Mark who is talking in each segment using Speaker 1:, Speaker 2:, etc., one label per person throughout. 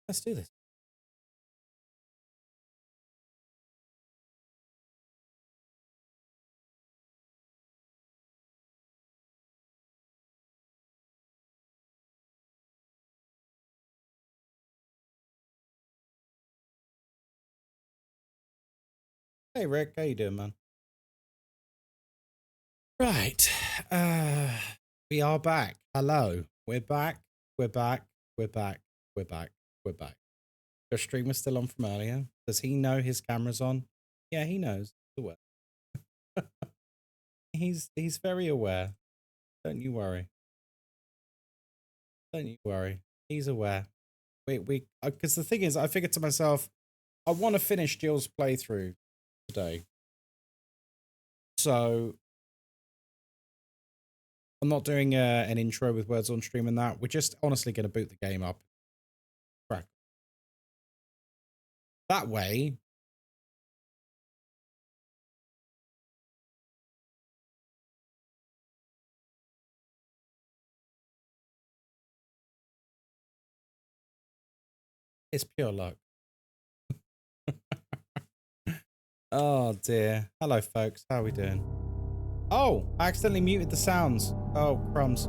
Speaker 1: Let's do this. Hey Rick, how you doing, man? Right. We are back. Hello. We're back. We're back. We're back. We're back. We're back. Your stream was still on from earlier. Does he know his camera's on? Yeah, he knows. He's aware. He's very aware. Don't you worry. Don't you worry. He's aware. Because the thing is, I figured to myself, I want to finish Jill's playthrough today. So I'm not doing an intro with words on stream and that. We're just honestly going to boot the game up. Crack. That way. It's pure luck. Oh dear. Hello folks, how are we doing? Oh, I accidentally muted the sounds. Oh, crumbs.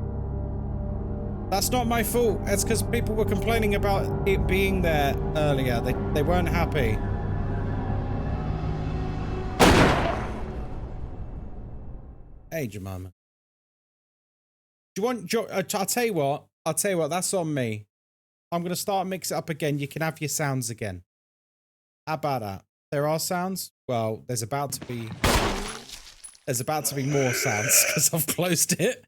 Speaker 1: That's not my fault. It's because people were complaining about it being there earlier. They weren't happy. Hey, Jemima. Do you want... I'll tell you what. That's on me. I'm going to start mix it up again. You can have your sounds again. How about that? There are sounds? Well, there's about to be more sounds because I've closed it.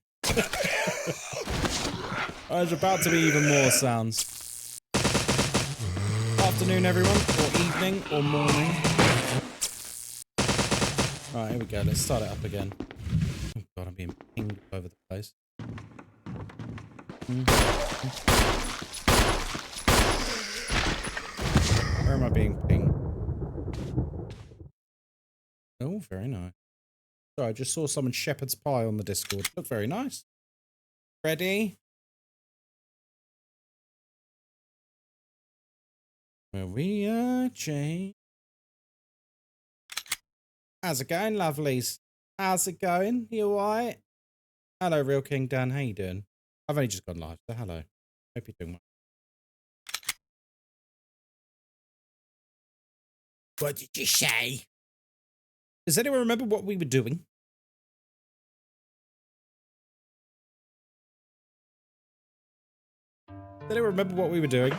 Speaker 1: There's about to be even more sounds. Afternoon, everyone, or evening, or morning. Right, here we go. Let's start it up again. Oh god, I'm being pinged over the place. Where am I being pinged? Oh, very nice. So I just saw someone shepherd's pie on the Discord. Looked very nice. Ready? Where we are, Jane. How's it going, lovelies? How's it going? You alright? Hello, Real King Dan. How you doing? I've only just gone live, so hello. Hope you're doing well. What did you say? Does anyone remember what we were doing? Does anyone remember what we were doing?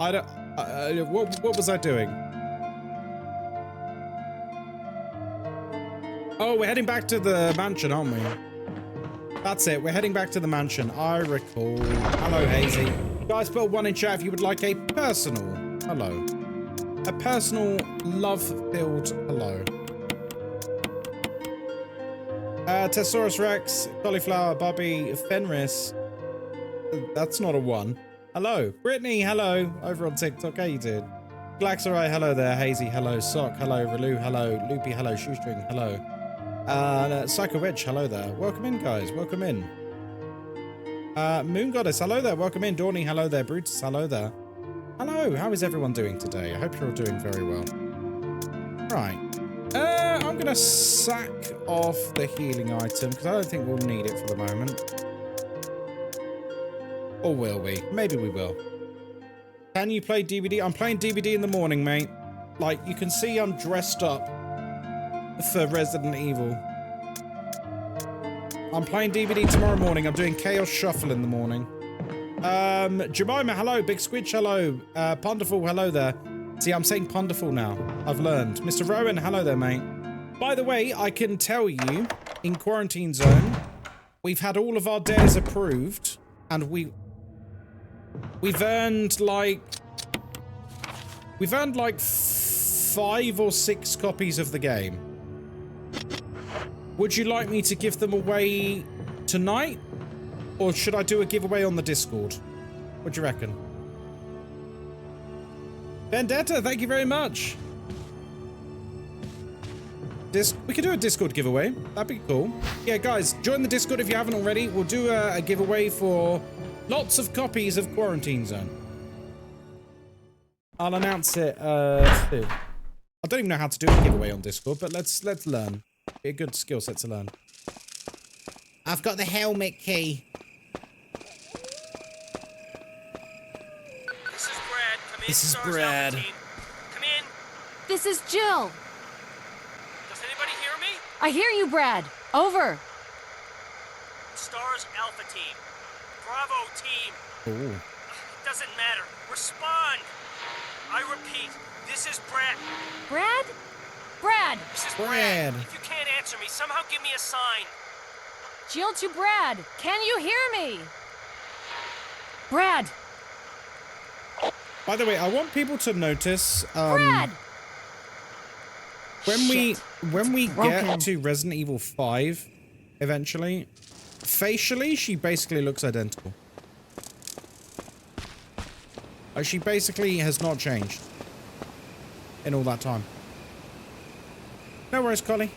Speaker 1: I don't... what was I doing? Oh, we're heading back to the mansion, aren't we? That's it. We're heading back to the mansion. I recall. Hello, Hazy. Guys, put one in chat if you would like a personal hello. A personal, love-filled hello. Tessaurus Rex, Cauliflower, Bobby, Fenris. That's not a one. Hello. Brittany, hello. Over on TikTok. How you doing? Glaxarai, hello there. Hazy, hello. Sock, hello. Relu, hello. Loopy, hello. Shoestring, hello. Psycho Wedge, hello there. Welcome in, guys. Welcome in. Moon Goddess, hello there. Welcome in. Dawny, hello there. Brutus, hello there. Hello. How is everyone doing today? I hope you're all doing very well. Right. I'm going to sack off the healing item because I don't think we'll need it for the moment. Or will we? Maybe we will. Can you play DVD? I'm playing DVD in the morning, mate. Like, you can see I'm dressed up for Resident Evil. I'm playing DVD tomorrow morning. I'm doing Chaos Shuffle in the morning. Jemima, hello. Big Squidge, hello. Ponderful, hello there. See, I'm saying Ponderful now. I've learned. Mr. Rowan, hello there, mate. By the way, I can tell you, in Quarantine Zone, we've had all of our dares approved, and we've earned like 5 or 6 copies of the game. Would you like me to give them away tonight? Or should I do a giveaway on the Discord? What do you reckon? Vendetta, thank you very much. We could do a Discord giveaway. That'd be cool. Yeah, guys, join the Discord if you haven't already. We'll do a giveaway for lots of copies of Quarantine Zone. I'll announce it soon. I don't even know how to do a giveaway on Discord, but let's learn. Be a good skill set to learn. I've got the helmet key.
Speaker 2: This is Brad. Come in.
Speaker 1: This is
Speaker 2: Stars
Speaker 1: Brad.
Speaker 2: Alpha team. Come in.
Speaker 3: This is Jill.
Speaker 2: Does anybody hear me?
Speaker 3: I hear you, Brad. Over.
Speaker 2: Stars Alpha team. Bravo team.
Speaker 1: Ooh.
Speaker 2: It doesn't matter. Respond. I repeat, this is Brad.
Speaker 3: Brad? Brad!
Speaker 2: This is
Speaker 1: Brad.
Speaker 2: If you can't answer me, somehow give me a sign.
Speaker 3: Jill to Brad. Can you hear me? Brad!
Speaker 1: By the way, I want people to notice
Speaker 3: Brad!
Speaker 1: when
Speaker 3: Shit.
Speaker 1: we
Speaker 3: broken.
Speaker 1: get to Resident Evil 5 eventually, facially she basically looks identical. Like, she basically has not changed in all that time. No worries, Collie.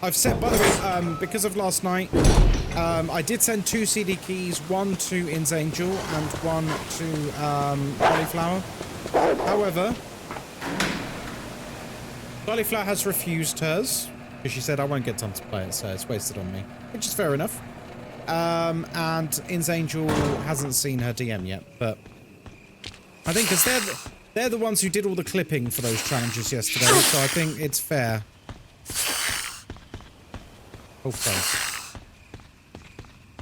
Speaker 1: I've sent, by the way, because of last night, I did send 2 CD keys, one to In's Angel and one to Cauliflower. However, Cauliflower has refused hers because she said I won't get time to play it, so it's wasted on me, which is fair enough. And In's Angel hasn't seen her DM yet, but I think because they're the ones who did all the clipping for those challenges yesterday, so I think it's fair. Oh, Christ.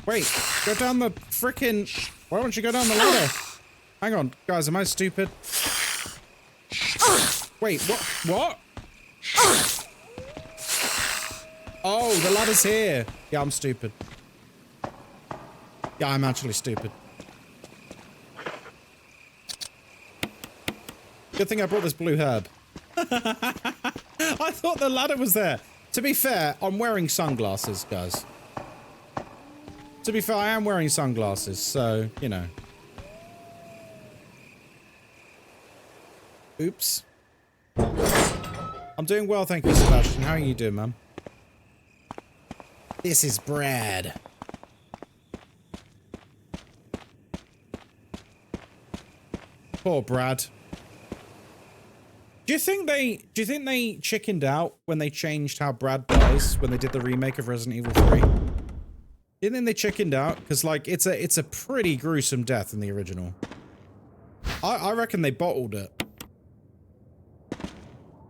Speaker 1: Wait, go down the frickin'... Why won't you go down the ladder? Hang on, guys, am I stupid? Wait, what? What? Oh, the ladder's here. Yeah, I'm stupid. Yeah, I'm actually stupid. Good thing I brought this blue herb. I thought the ladder was there. To be fair, I'm wearing sunglasses, guys. To be fair, I am wearing sunglasses, so, you know. Oops. I'm doing well, thank you, Sebastian. How are you doing, man? This is Brad. Poor Brad. Do you think they chickened out when they changed how Brad dies when they did the remake of Resident Evil 3? Do you think they chickened out? Because, like, it's a pretty gruesome death in the original. I reckon they bottled it.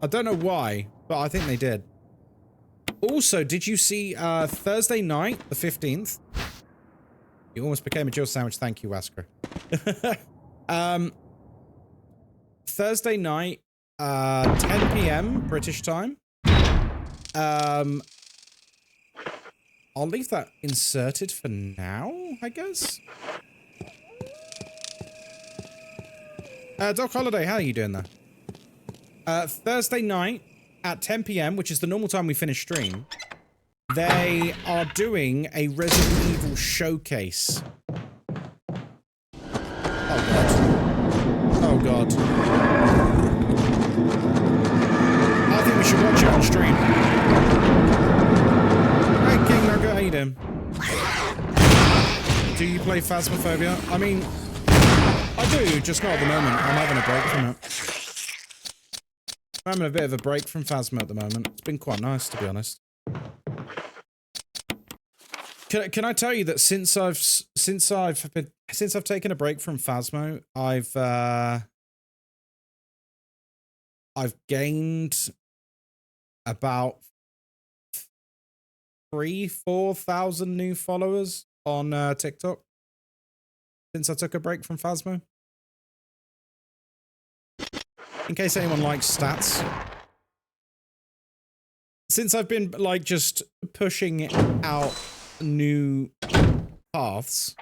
Speaker 1: I don't know why, but I think they did. Also, did you see Thursday night, the 15th? You almost became a Jill sandwich. Thank you, Asker. Thursday night, 10 PM British time. I'll leave that inserted for now, I guess. Doc Holiday, how are you doing there? Thursday night at 10 PM, which is the normal time we finish stream, they are doing a Resident Evil showcase. Oh god. Oh god. I think we should watch it on stream. Hey King Nugget, how you doing? Do you play Phasmophobia? I mean, I do, just not at the moment. I'm having a break from it. I'm having a bit of a break from Phasmo at the moment. It's been quite nice, to be honest. Can I tell you that since I've taken a break from Phasmo, I've gained about 3,000-4,000 new followers on TikTok since I took a break from Phasmo. In case anyone likes stats. Since I've been, like, just pushing out new paths,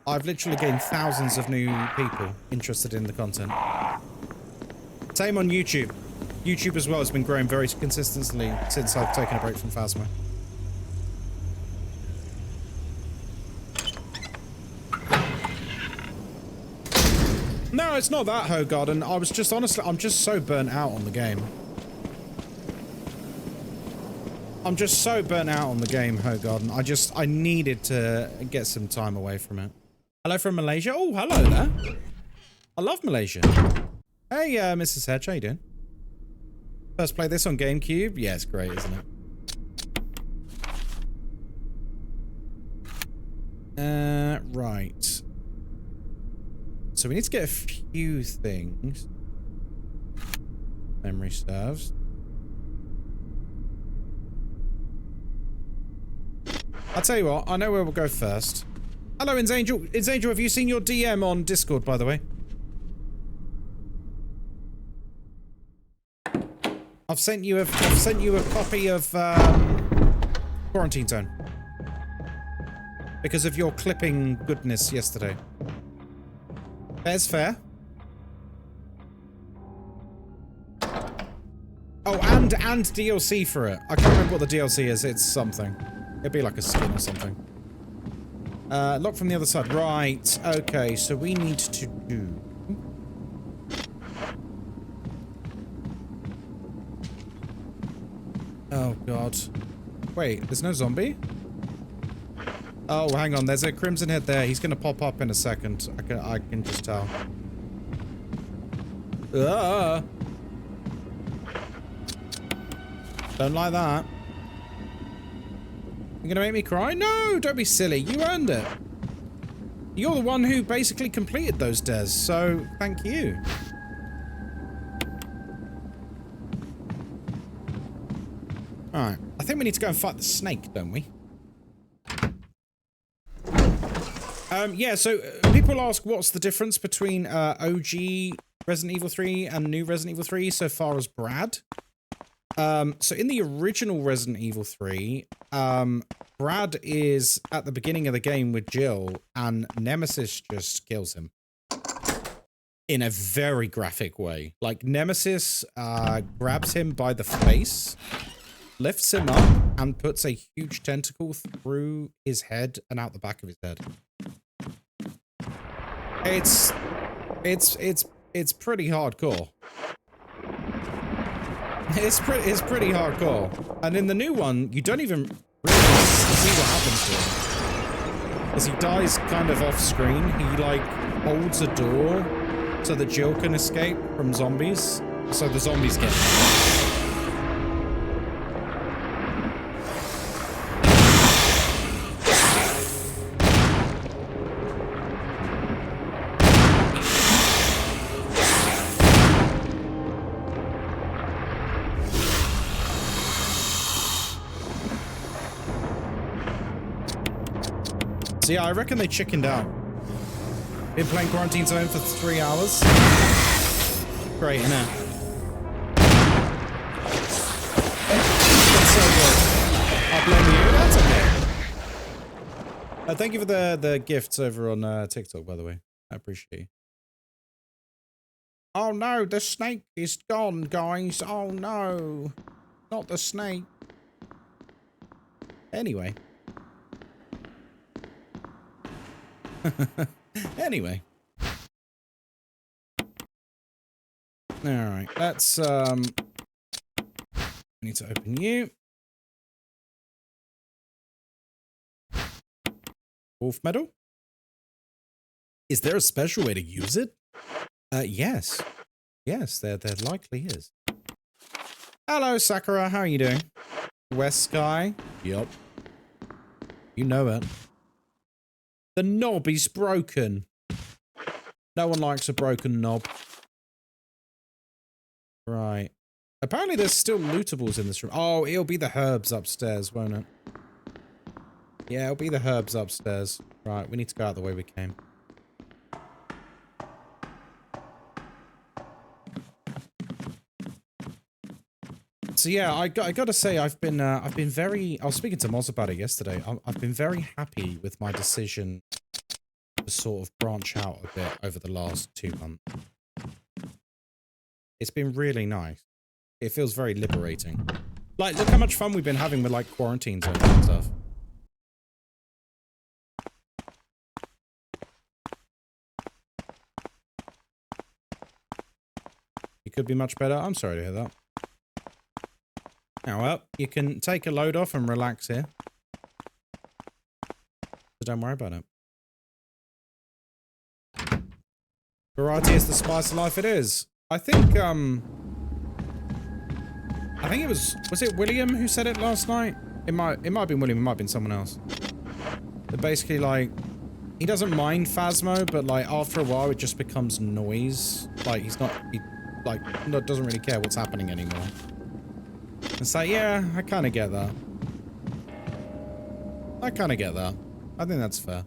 Speaker 1: I've literally gained thousands of new people interested in the content. Same on YouTube. YouTube as well has been growing very consistently since I've taken a break from Phasmo. No, it's not that, Hogarden. I was just, honestly, I'm just so burnt out on the game. I'm just so burnt out on the game, Hogarden. I needed to get some time away from it. Hello from Malaysia. Oh, hello there. I love Malaysia. Hey, Mrs. Hedge, how you doing? First play this on GameCube? Yeah, it's great, isn't it? Right. So we need to get a few things. Memory serves. I'll tell you what, I know where we'll go first. Hello, Insangel. Insangel, have you seen your DM on Discord, by the way? I've sent you a copy of Quarantine Zone. Because of your clipping goodness yesterday. Fair's fair. Oh, and DLC for it. I can't remember what the DLC is. It's something. It'd be like a skin or something. Lock from the other side. Right. Okay, so we need to do... Oh, God. Wait, there's no zombie? Oh, hang on. There's a crimson head there. He's gonna pop up in a second. I can just tell. Don't like that. You're gonna make me cry? No, don't be silly. You earned it. You're the one who basically completed those dares, so thank you. Alright. I think we need to go and fight the snake, don't we? Yeah, so people ask what's the difference between OG Resident Evil 3 and new Resident Evil 3 so far as Brad. So in the original Resident Evil 3, Brad is at the beginning of the game with Jill, and Nemesis just kills him. In a very graphic way. Like, Nemesis grabs him by the face, lifts him up, and puts a huge tentacle through his head and out the back of his head. It's pretty hardcore. It's pretty hardcore. And in the new one, you don't even really see what happens to him. As he dies kind of off screen, he like holds a door so that Jill can escape from zombies. So the zombies get him. So yeah, I reckon they chickened out. Been playing Quarantine Zone for 3 hours. Great, innit? It's so good. I blame you. That's okay. Thank you for the gifts over on TikTok, by the way. I appreciate you. Oh no, the snake is gone, guys. Oh no. Not the snake. Anyway. Anyway. Alright, let's we need to open you. Wolf medal? Is there a special way to use it? Yes. Yes, there likely is. Hello, Sakura, how are you doing? Ghostkai? Yup. You know it. The knob is broken. No one likes a broken knob. Right. Apparently there's still lootables in this room. Oh, it'll be the herbs upstairs, won't it? Yeah, it'll be the herbs upstairs. Right, we need to go out the way we came. So yeah, I gotta say I've been very. I was speaking to Moz about it yesterday. I've been very happy with my decision to sort of branch out a bit over the last 2 months. It's been really nice. It feels very liberating. Like, look how much fun we've been having with like Quarantine Zone and stuff. It could be much better. I'm sorry to hear that. Now, well, you can take a load off and relax here. So don't worry about it. Variety is the spice of life it is. I think it was it William who said it last night? It might have been William, it might have been someone else. But basically, like, he doesn't mind Phasmo, but like after a while it just becomes noise. Like he doesn't really care what's happening anymore. It's like, yeah, I kind of get that. I kind of get that. I think that's fair.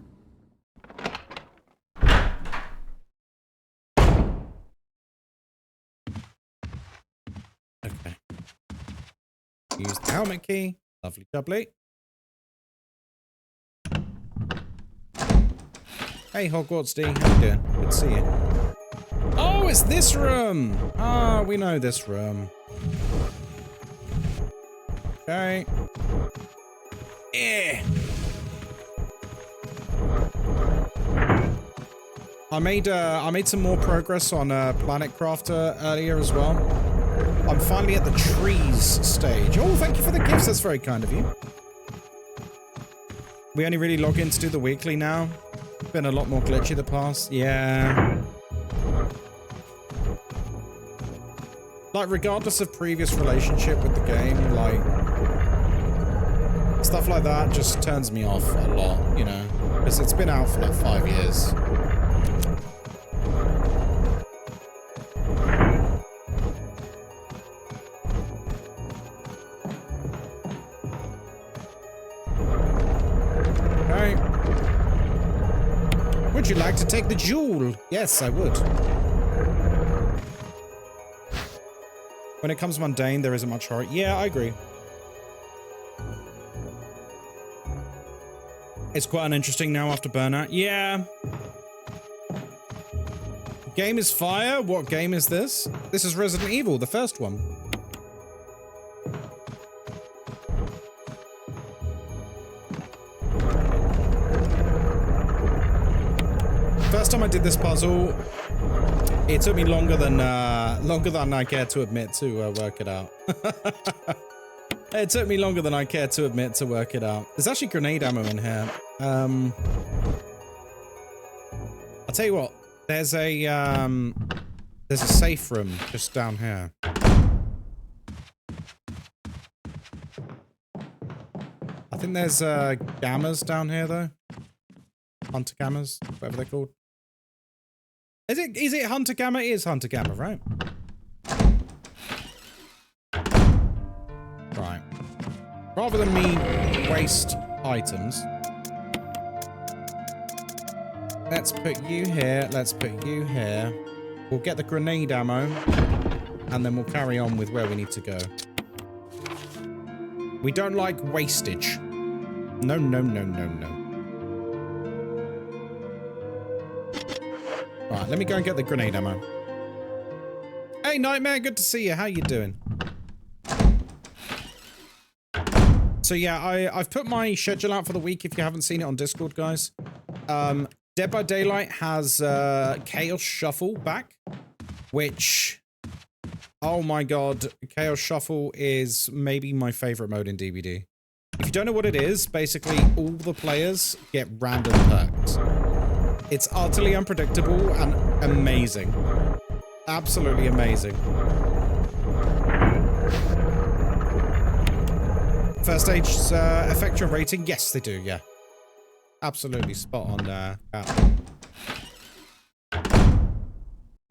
Speaker 1: Okay. Use the helmet key. Lovely jubbly. Hey, Hogwarts D. How you doing? Good to see you. Oh, it's this room! Ah, we know this room. Okay. Eh. I made some more progress on Planet Crafter earlier as well. I'm finally at the trees stage. Oh, thank you for the gifts. That's very kind of you. We only really log in to do the weekly now. Been a lot more glitchy the past. Yeah. Like, regardless of previous relationship with the game, like, stuff like that just turns me off a lot, you know? Because it's been out for like 5 years. Would you like to take the jewel? Yes, I would. When it comes mundane, there isn't much horror. Yeah, I agree. It's quite uninteresting now after Burnout. Yeah. Game is fire? What game is this? This is Resident Evil, the first one. First time I did this puzzle, it took me longer than I care to admit to work it out. It took me longer than I care to admit to work it out. There's actually grenade ammo in here. I'll tell you what. There's a safe room just down here. I think there's gammas down here though. Hunter gammas, whatever they're called. Is it Hunter Gamma? It is Hunter Gamma, right? Right. Rather than me waste items, let's put you here, let's put you here. We'll get the grenade ammo, and then we'll carry on with where we need to go. We don't like wastage. No, no, no, no, no. Right, let me go and get the grenade ammo. Hey, Nightmare, good to see you. How you doing? So yeah, I've put my schedule out for the week if you haven't seen it on Discord, guys. Dead by Daylight has Chaos Shuffle back, which, oh my god, Chaos Shuffle is maybe my favorite mode in DBD. If you don't know what it is, basically all the players get random perks. It's utterly unpredictable and amazing. Absolutely amazing. First stages affect your rating? Yes, they do, yeah. Absolutely spot on there.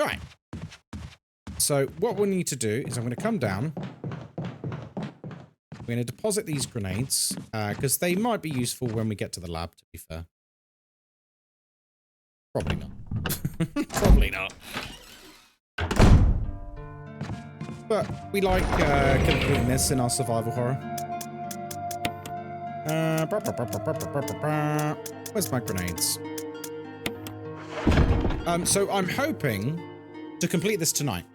Speaker 1: Alright. So what we'll need to do is I'm going to come down. We're going to deposit these grenades, because they might be useful when we get to the lab, to be fair. Probably not. Probably not. But we like completeness in our survival horror. Where's my grenades? So I'm hoping to complete this tonight.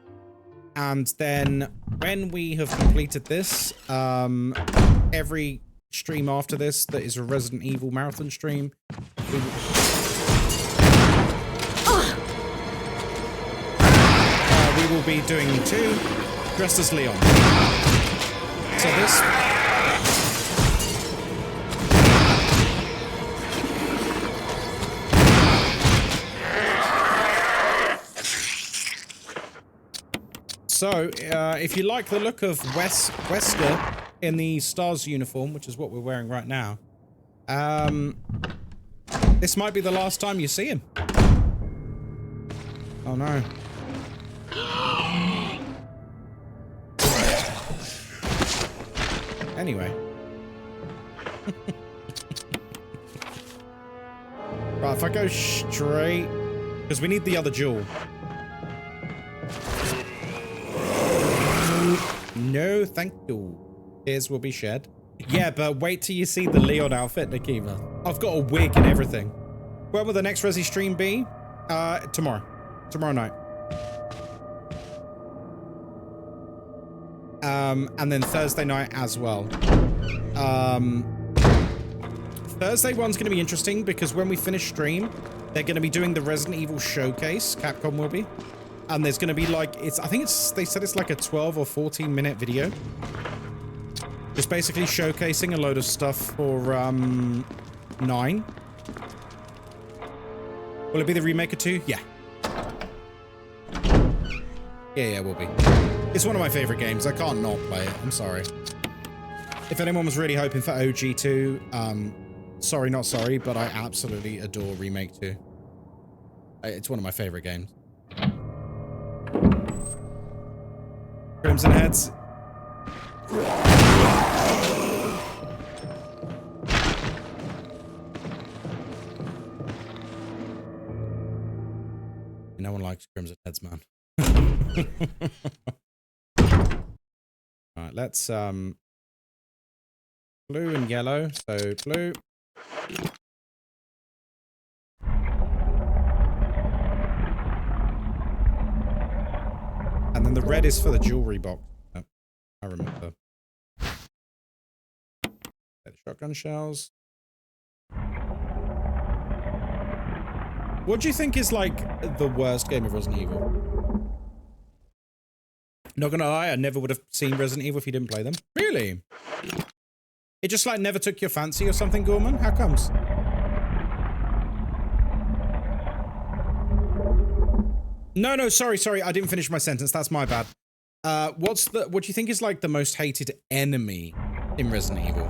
Speaker 1: And then when we have completed this, every stream after this that is a Resident Evil marathon stream, we will be doing 2 dressed as Leon. So this... So, if you like the look of Wesker in the Stars uniform, which is what we're wearing right now, this might be the last time you see him. Oh no. Anyway. Right, if I go straight... Because we need the other jewel. No, thank you. Tears will be shed. Yeah, but wait till you see the Leon outfit, Nakiva. I've got a wig and everything. When will the next Resi stream be? Tomorrow. Tomorrow night. And then Thursday night as well. Thursday one's going to be interesting because when we finish stream, they're going to be doing the Resident Evil showcase. Capcom will be. And there's going to be like, they said it's like a 12 or 14 minute video. Just basically showcasing a load of stuff for, 9. Will it be the remake of 2? Yeah. Yeah, it will be. It's one of my favorite games. I can't not play it. I'm sorry. If anyone was really hoping for OG2, sorry, not sorry, but I absolutely adore Remake 2. It's one of my favorite games. Crimson Heads. No one likes Crimson Heads, man. Alright, let's blue and yellow. So blue. And then the red is for the jewelry box. Oh, I remember. The shotgun shells. What do you think is like the worst game of Resident Evil? Not gonna lie, I never would have seen Resident Evil if you didn't play them. Really? It just like never took your fancy or something, Gorman? How comes? No, sorry. I didn't finish my sentence. That's my bad. What do you think is like the most hated enemy in Resident Evil?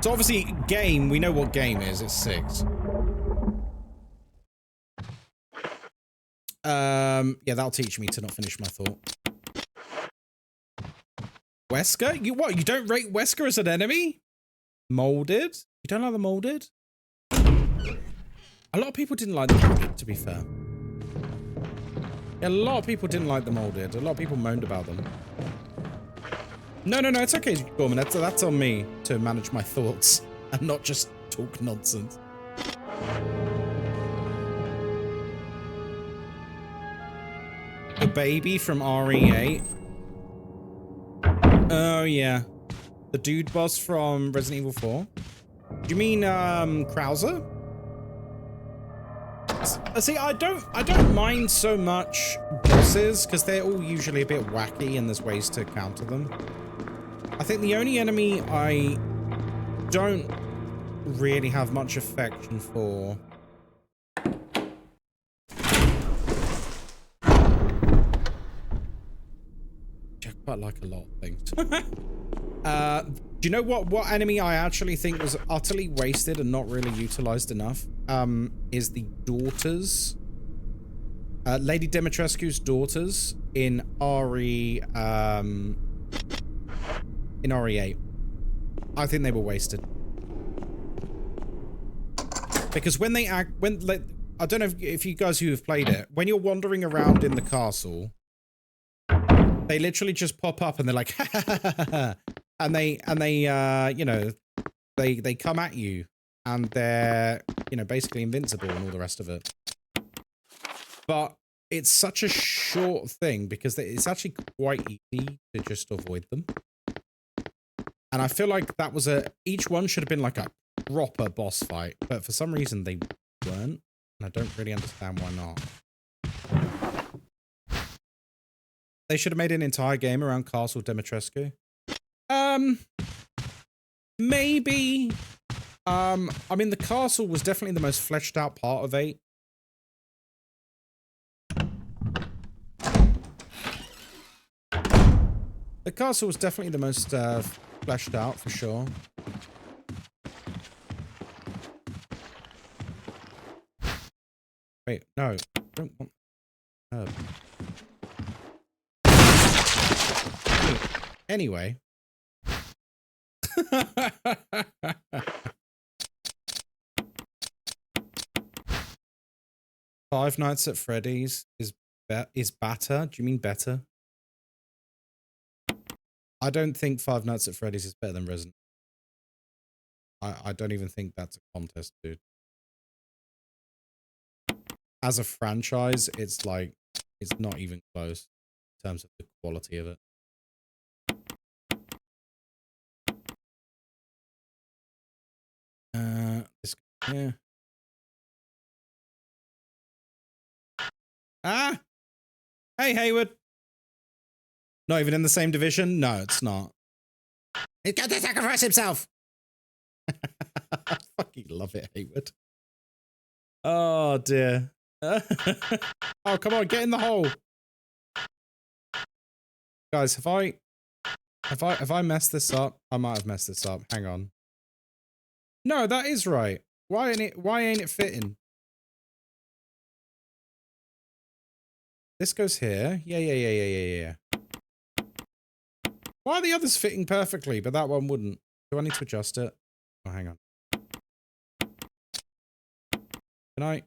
Speaker 1: So obviously game, we know what game is. It's 6. Yeah, that'll teach me to not finish my thought. Wesker? You what? You don't rate Wesker as an enemy? Molded? You don't like the Molded? A lot of people didn't like the Molded, to be fair. Yeah, a lot of people didn't like the Molded. A lot of people moaned about them. No, it's okay, Gorman. That's on me to manage my thoughts and not just talk nonsense. The baby from RE8. Oh, yeah. The dude boss from Resident Evil 4. Do you mean, Krauser? See, I don't mind so much bosses, because they're all usually a bit wacky and there's ways to counter them. I think the only enemy I don't really have much affection for... Quite like a lot of things. Do you know what enemy I actually think was utterly wasted and not really utilized enough? Is the daughters. Lady Dimitrescu's daughters in RE8. I think they were wasted. Because when they act, I don't know if you guys who have played it, when you're wandering around in the castle, they literally just pop up and they're like, ha, ha, ha, ha, ha. And they, you know, they come at you and they're, you know, basically invincible and all the rest of it. But it's such a short thing because it's actually quite easy to just avoid them. And I feel like that was each one should have been like a proper boss fight, but for some reason they weren't. And I don't really understand why not. They should have made an entire game around Castle Dimitrescu. Maybe. I mean, the castle was definitely the most fleshed out part of 8. The castle was definitely the most fleshed out for sure. Wait, no, I don't want herb. Anyway. Five Nights at Freddy's is better. Do you mean better? I don't think Five Nights at Freddy's is better than Resident. I don't even think that's a contest, dude. As a franchise, it's like, it's not even close in terms of the quality of it. Yeah. Ah! Hey, Hayward! Not even in the same division? No, it's not. He's got to sacrifice himself! I fucking love it, Hayward. Oh, dear. Oh, come on, get in the hole. Guys, have I messed this up? I might have messed this up. Hang on. No, that is right. Why ain't it fitting? This goes here. Yeah. Why are the others fitting perfectly, but that one wouldn't? Do I need to adjust it? Oh, hang on. Can I?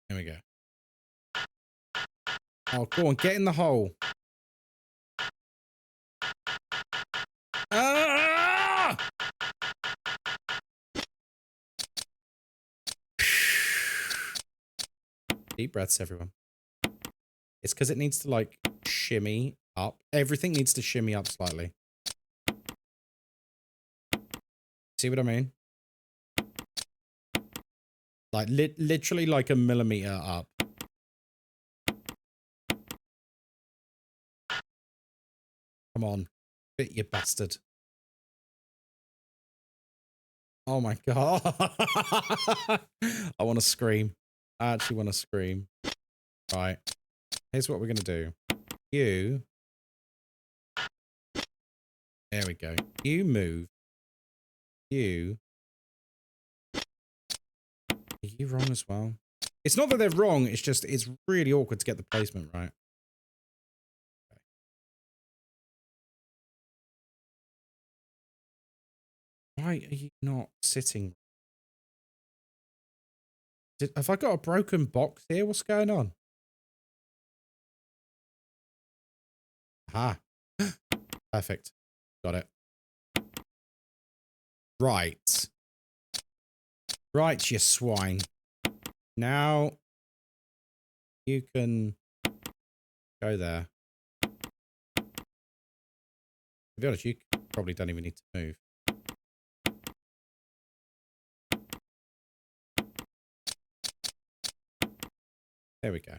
Speaker 1: There we go. Oh, go on, get in the hole. Ah! Deep breaths, everyone. It's because it needs to, like, shimmy up. Everything needs to shimmy up slightly. See what I mean? Like, literally like a millimeter up. Come on. Fit, you bastard. Oh my god. I want to scream. I actually want to scream. Right. Here's what we're going to do. You. There we go. You move. You. Are you wrong as well? It's not that they're wrong. It's just, it's really awkward to get the placement right. Okay. Why are you not sitting? Have I got a broken box here? What's going on? Aha. Perfect. Got it. Right. Right, you swine. Now you can go there. To be honest, you probably don't even need to move. There we go.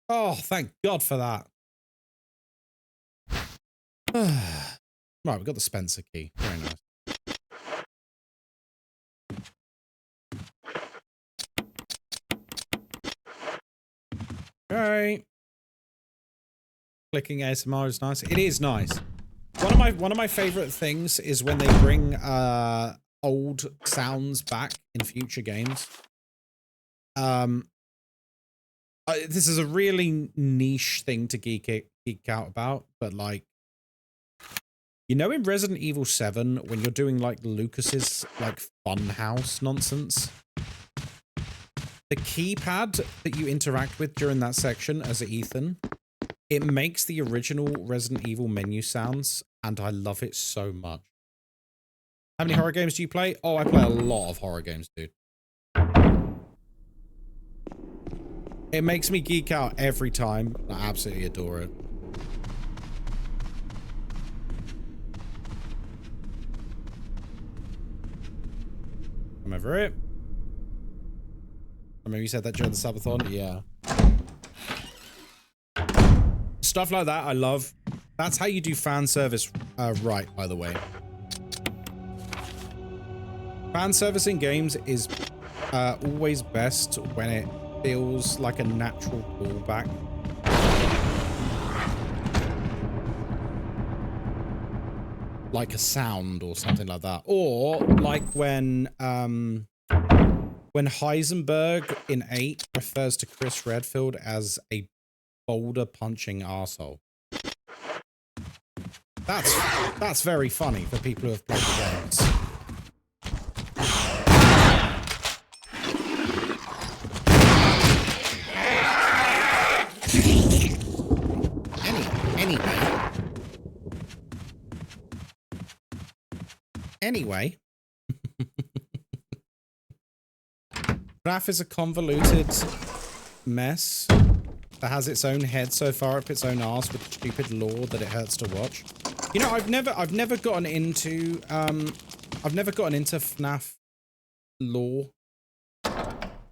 Speaker 1: Oh, thank God for that. Right, we've got the Spencer key. Very nice. Right. Clicking ASMR is nice. It is nice. One of my favorite things is when they bring old sounds back in future games. This is a really niche thing to geek out about, but like, you know, in Resident Evil 7, when you're doing like Lucas's like funhouse nonsense, the keypad that you interact with during that section as Ethan, it makes the original Resident Evil menu sounds, and I love it so much. How many horror games do you play? Oh, I play a lot of horror games, dude. It makes me geek out every time. I absolutely adore it. I'm over it. I mean, you said that during the subathon? Yeah. Stuff like that, I love. That's how you do fan service right, by the way. Fan service in games is always best when it feels like a natural callback. Like a sound or something like that. Or like when Heisenberg in 8 refers to Chris Redfield as a boulder punching arsehole. That's very funny for people who have played the games. Anyway. FNAF is a convoluted mess that has its own head so far up its own arse with stupid lore that it hurts to watch. You know, I've never gotten into FNAF lore.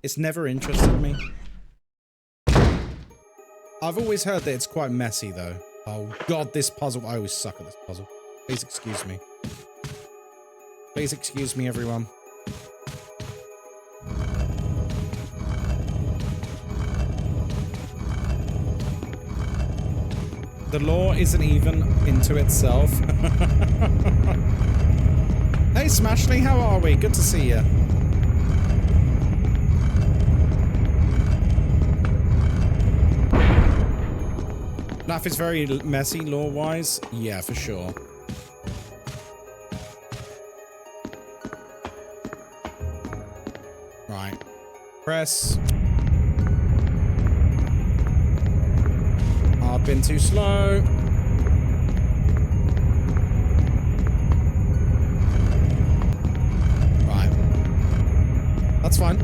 Speaker 1: It's never interested me. I've always heard that it's quite messy though. Oh god, this puzzle. I always suck at this puzzle. Please excuse me. Please excuse me, everyone. The lore isn't even into itself. Hey, Smashly, how are we? Good to see you. FNAF is very messy lore-wise. Yeah, for sure. Right. Press. I've been too slow. Right. That's fine.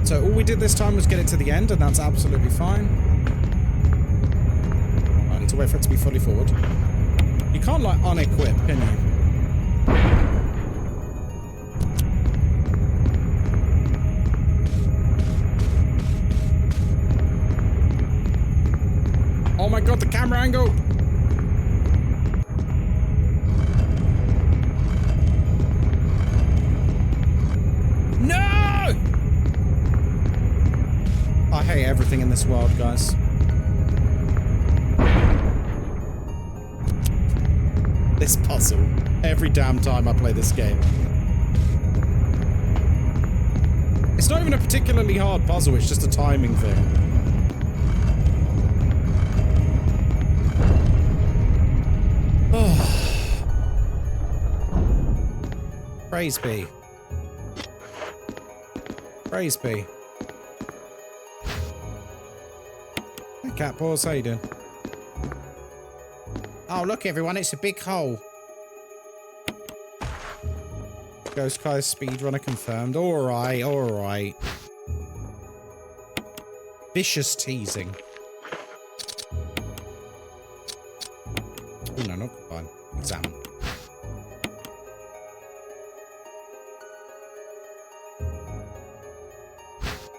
Speaker 1: So all we did this time was get it to the end, and that's absolutely fine. I need to wait for it to be fully forward. You can't, like, unequip, can you? Oh my god, the camera angle! No! I hate everything in this world, guys. This puzzle. Every damn time I play this game. It's not even a particularly hard puzzle, it's just a timing thing. Praise be. Praise be. Hey, Cat Paws, how you doing? Oh, look, everyone, it's a big hole. Ghostkai speedrunner confirmed. Alright, alright. Vicious teasing. Oh, no, not fine. Examine.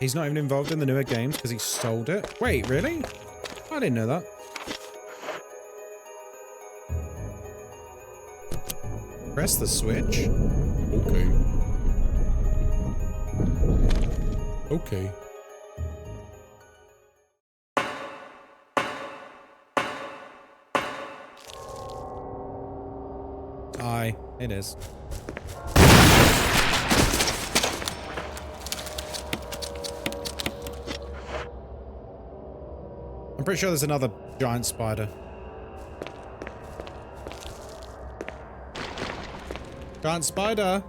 Speaker 1: He's not even involved in the newer games because he sold it. Wait, really? I didn't know that. Press the switch. Okay. Okay. Aye, it is. I'm pretty sure there's another giant spider. Giant spider!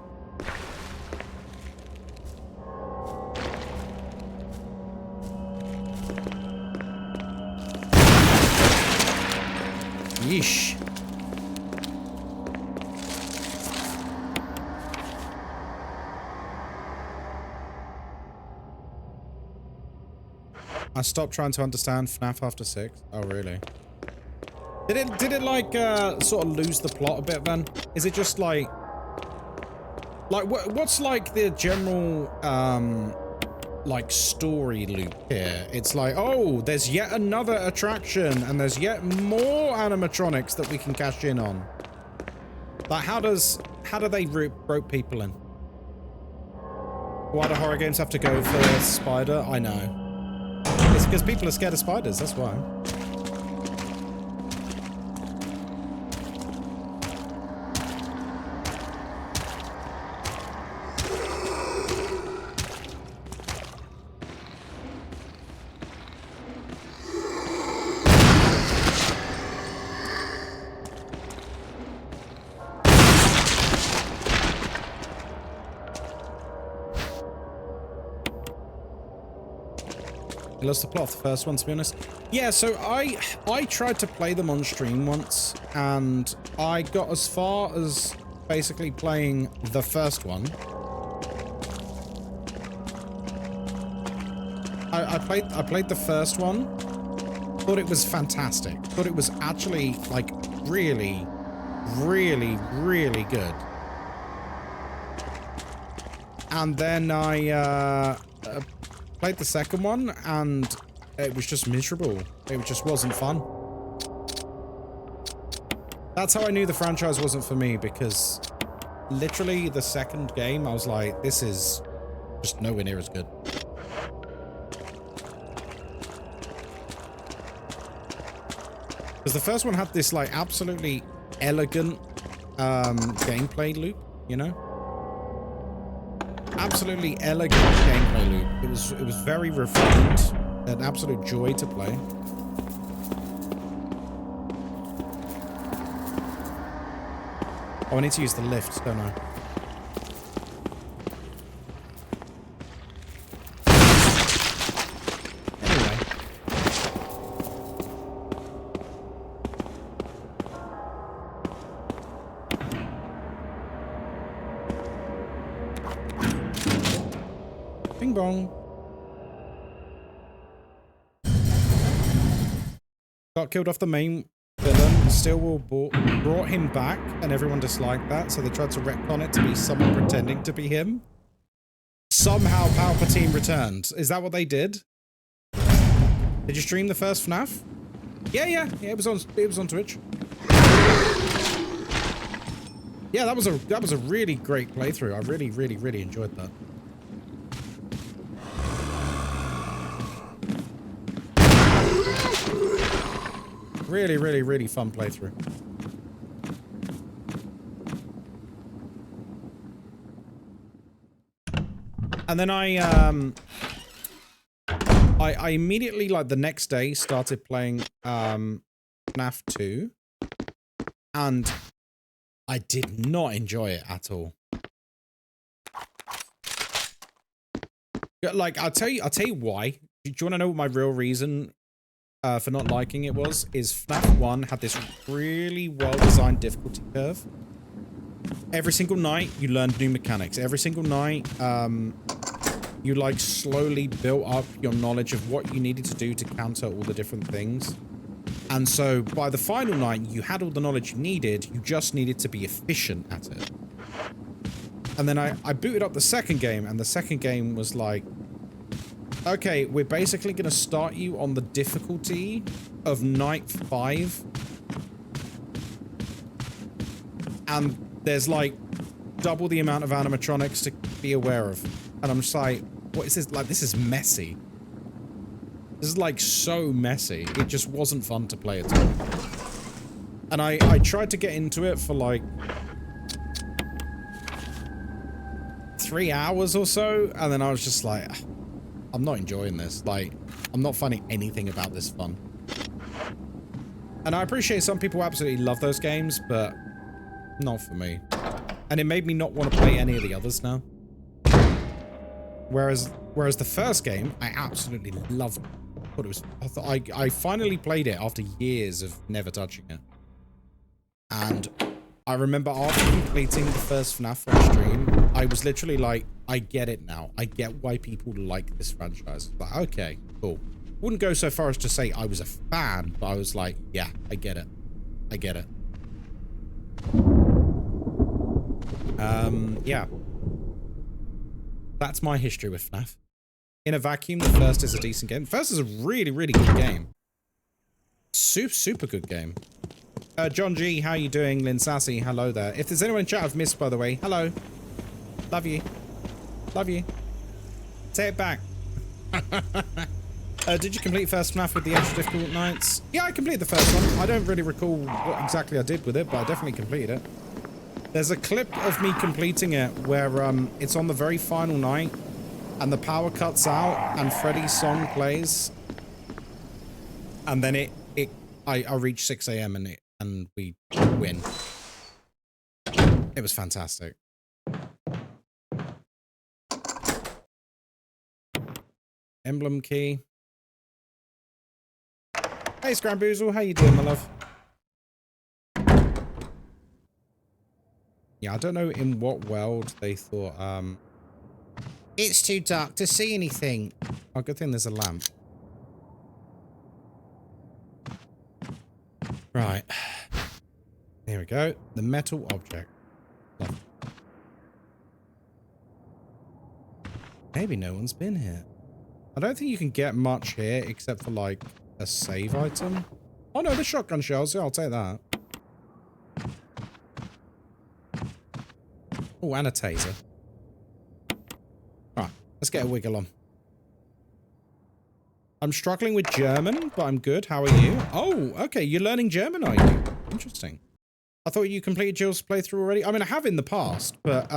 Speaker 1: Yeesh. I stopped trying to understand FNAF after 6. Oh, really? Did it like, sort of lose the plot a bit then? Is it just like what's like the general, like story loop here? It's like, oh, there's yet another attraction and there's yet more animatronics that we can cash in on. Like, how do they rope people in? Why do horror games have to go for spider? I know. It's because people are scared of spiders, that's why. Lost the plot of the first one, to be honest. Yeah, so I tried to play them on stream once, and I got as far as basically playing the first one. I played the first one, thought it was fantastic, thought it was actually like really, really, really good. And then I played the second one, and it was just miserable. It just wasn't fun. That's how I knew the franchise wasn't for me, because literally the second game, I was like, this is just nowhere near as good. Because the first one had this like absolutely elegant gameplay loop, you know? Absolutely elegant gameplay loop. It was very refined, an absolute joy to play. Oh, I need to use the lift, don't I? Anyway. Bing bong. Got killed off the main villain. Stillwell brought him back, and everyone disliked that, so they tried to retcon it to be someone pretending to be him. Somehow Palpatine returned. Is that what they did? Did you stream the first FNAF? Yeah, it was on Twitch. Yeah, that was a really great playthrough. I really enjoyed that. Really fun playthrough. And then I immediately, like the next day, started playing FNAF 2, and I did not enjoy it at all. Like, I'll tell you why. Do you want to know what my real reason for not liking it was? Is FNAF 1 had this really well-designed difficulty curve. Every single night, you learned new mechanics. Every single night, you like slowly built up your knowledge of what you needed to do to counter all the different things. And so by the final night, you had all the knowledge you needed. You just needed to be efficient at it. And then I booted up the second game, and the second game was like, okay, we're basically going to start you on the difficulty of night 5. And there's like double the amount of animatronics to be aware of. And I'm just like, what is this? Like, this is messy. This is like so messy. It just wasn't fun to play at all. And I tried to get into it for like 3 hours or so. And then I was just like, I'm not enjoying this. Like, I'm not finding anything about this fun. And I appreciate some people absolutely love those games, but not for me. And it made me not want to play any of the others now. Whereas the first game, I absolutely loved. What it was. I finally played it after years of never touching it. And I remember after completing the first FNAF on stream, I was literally like, I get it now. I get why people like this franchise. Like, okay, cool. Wouldn't go so far as to say I was a fan, but I was like, yeah, I get it. I get it. Yeah. That's my history with FNAF. In a vacuum, the first is a decent game. The first is a really good game. Super good game. John G, how you doing? Lynn Sassy, hello there. If there's anyone in chat I've missed, by the way, hello. Love you. Love you. Take it back. Did you complete first FNAF with the extra difficult nights? Yeah, I completed the first one. I don't really recall what exactly I did with it, but I definitely completed it. There's a clip of me completing it where it's on the very final night and the power cuts out and Freddy's song plays. And then I reach 6 AM and we win. It was fantastic. Emblem key. Hey Scramboozle, how you doing, my love? Yeah, I don't know in what world they thought, it's too dark to see anything. Oh, good thing there's a lamp. Right. Here we go. The metal object. Love. Maybe no one's been here. I don't think you can get much here except for, like, a save item. Oh, no, the shotgun shells. Yeah, I'll take that. Oh, and a taser. Right, let's get a wiggle on. I'm struggling with German, but I'm good. How are you? Oh, okay. You're learning German, are you? Interesting. I thought you completed Jill's playthrough already. I mean, I have in the past, but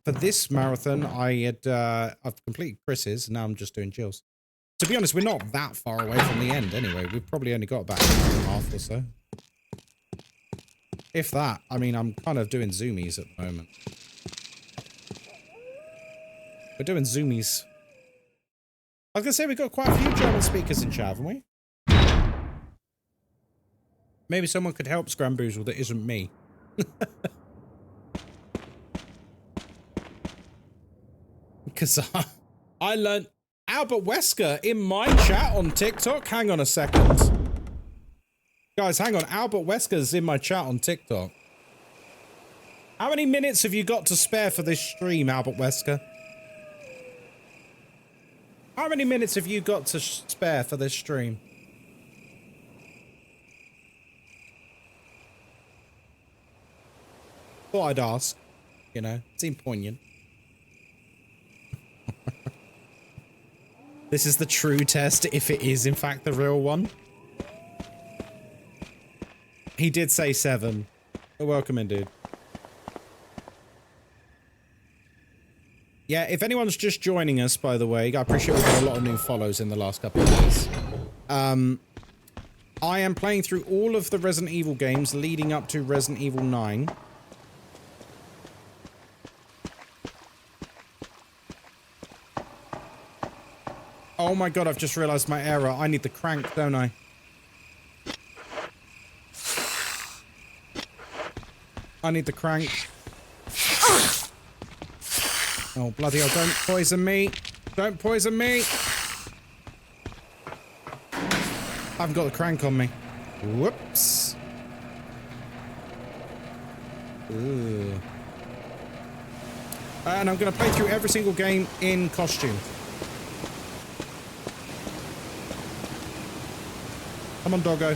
Speaker 1: for this marathon, I've completed Chris's, and now I'm just doing Jill's. To be honest, we're not that far away from the end anyway. We've probably only got about an hour and a half or so. If that. I mean, I'm kind of doing zoomies at the moment. We're doing zoomies. I was going to say, we've got quite a few German speakers in chat, haven't we? Maybe someone could help Scramboozle that isn't me. Because I learned Albert Wesker in my chat on TikTok. Hang on a second. Guys, hang on. Albert Wesker's in my chat on TikTok. How many minutes have you got to spare for this stream, Albert Wesker? How many minutes have you got to spare for this stream? Thought I'd ask. You know, seemed poignant. This is the true test, if it is in fact the real one. He did say 7. Welcome in, dude. Yeah, if anyone's just joining us, by the way, I appreciate we've got a lot of new follows in the last couple of days. I am playing through all of the Resident Evil games leading up to Resident Evil 9. Oh my god, I've just realized my error. I need the crank, don't I? I need the crank. Oh, bloody hell, don't poison me. Don't poison me. I haven't got the crank on me. Whoops. Ooh. And I'm going to play through every single game in costume. Come on, doggo.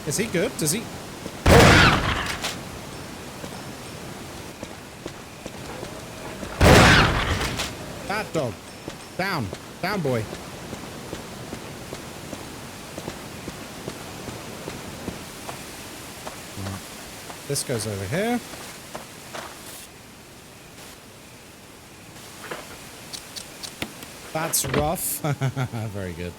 Speaker 1: Is he good? Does he? Bad dog. Down. Down, boy. Right. This goes over here. That's rough. Very good.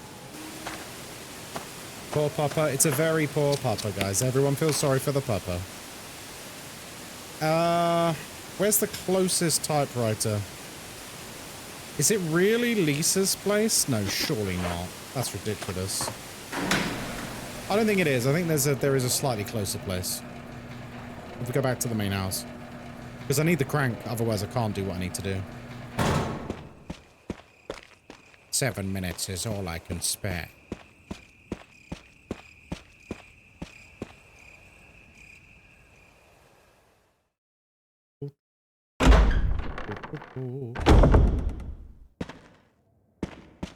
Speaker 1: Poor Papa. It's a very poor Papa, guys. Everyone feels sorry for the Papa. Where's the closest typewriter? Is it really Lisa's place? No, surely not. That's ridiculous. I don't think it is. I think there is a slightly closer place. If we go back to the main house. Because I need the crank, otherwise I can't do what I need to do. 7 minutes is all I can spare.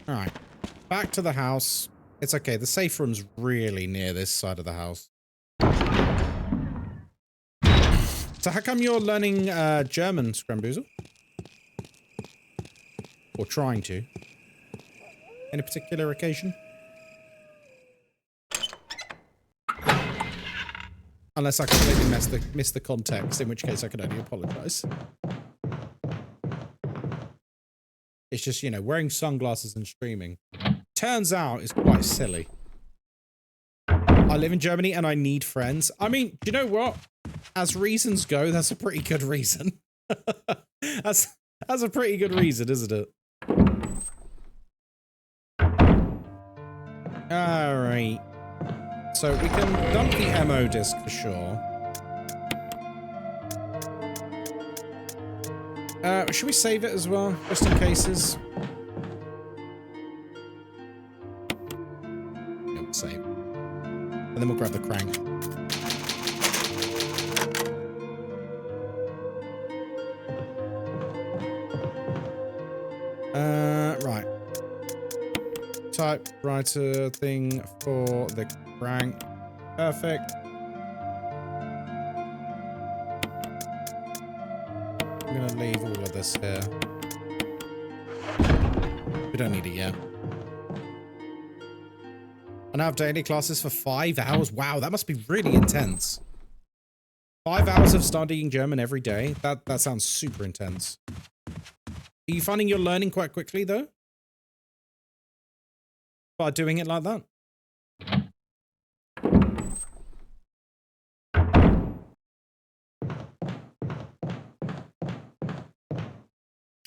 Speaker 1: Alright. Back to the house. It's okay. The safe room's really near this side of the house. So how come you're learning German, Scramboozle? Or trying to? Any particular occasion? Unless I completely missed the context, in which case I can only apologise. It's just, you know, wearing sunglasses and streaming. Turns out it's quite silly. I live in Germany and I need friends. I mean, do you know what? As reasons go, that's a pretty good reason. That's a pretty good reason, isn't it? Alright. So we can dump the ammo disc for sure. Should we save it as well? Just in cases? Yep, save. And then we'll grab the crank. Right. Typewriter thing for the crank. Perfect. I'm gonna leave all of this here. We don't need it yet. And I have daily classes for 5 hours. Wow, that must be really intense. 5 hours of studying German every day. That sounds super intense. Are you finding you're learning quite quickly, though? By doing it like that?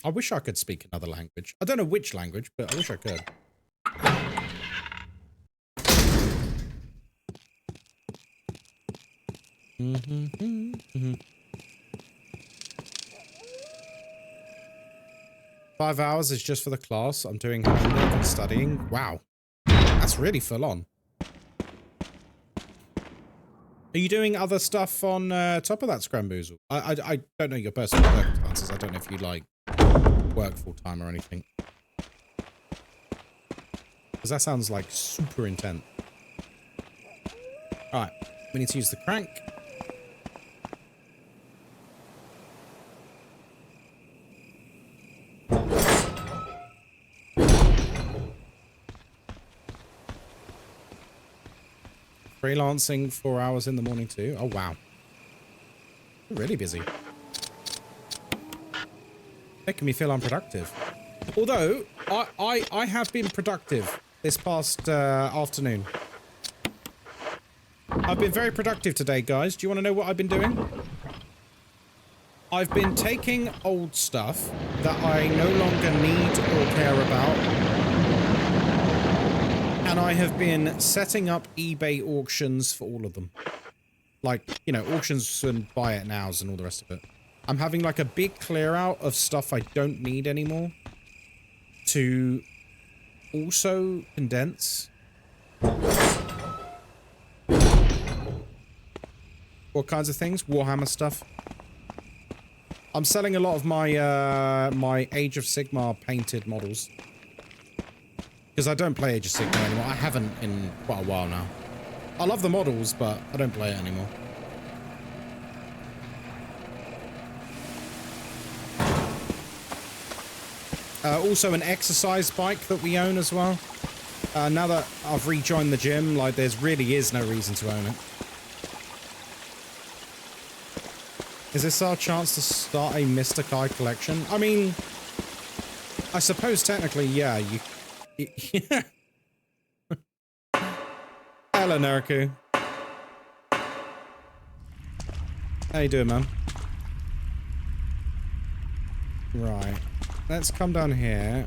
Speaker 1: I wish I could speak another language. I don't know which language, but I wish I could. Mm-hmm. 5 hours is just for the class. I'm doing homework and studying. Wow. That's really full on. Are you doing other stuff on top of that, Scramboozle? I don't know your personal circumstances. I don't know if you, like, work full-time or anything. Because that sounds, like, super intense. Alright. We need to use the crank. Freelancing 4 hours in the morning too. Oh, wow. You're really busy. Making me feel unproductive. Although, I have been productive this past afternoon. I've been very productive today, guys. Do you want to know what I've been doing? I've been taking old stuff that I no longer need or care about. And I have been setting up eBay auctions for all of them. Like, you know, auctions and buy it nows and all the rest of it. I'm having like a big clear out of stuff I don't need anymore. To also condense. What kinds of things? Warhammer stuff. I'm selling a lot of my my Age of Sigmar painted models. Because I don't play Age of Sigmar anymore. I haven't in quite a while now. I love the models, but I don't play it anymore. Also an exercise bike that we own as well. Now that I've rejoined the gym, like, there really is no reason to own it. Is this our chance to start a Mr. Kai collection? I mean, I suppose technically, yeah, you... Hello, Naraku. How you doing, man? Right. Let's come down here.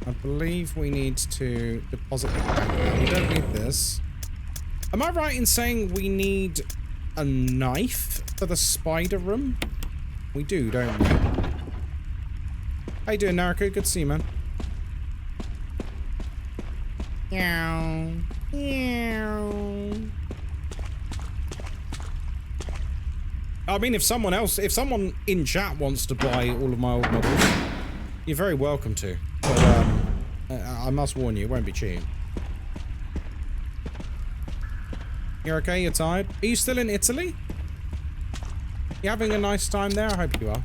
Speaker 1: I believe we need to deposit the crank. We don't need this. Am I right in saying we need a knife for the spider room? We do, don't we? How you doing, Naraku? Good to see you, man. Meow. Meow. I mean, if someone in chat wants to buy all of my old models, you're very welcome to. But, I must warn you, it won't be cheap. You're okay? You're tired? Are you still in Italy? You having a nice time there? I hope you are.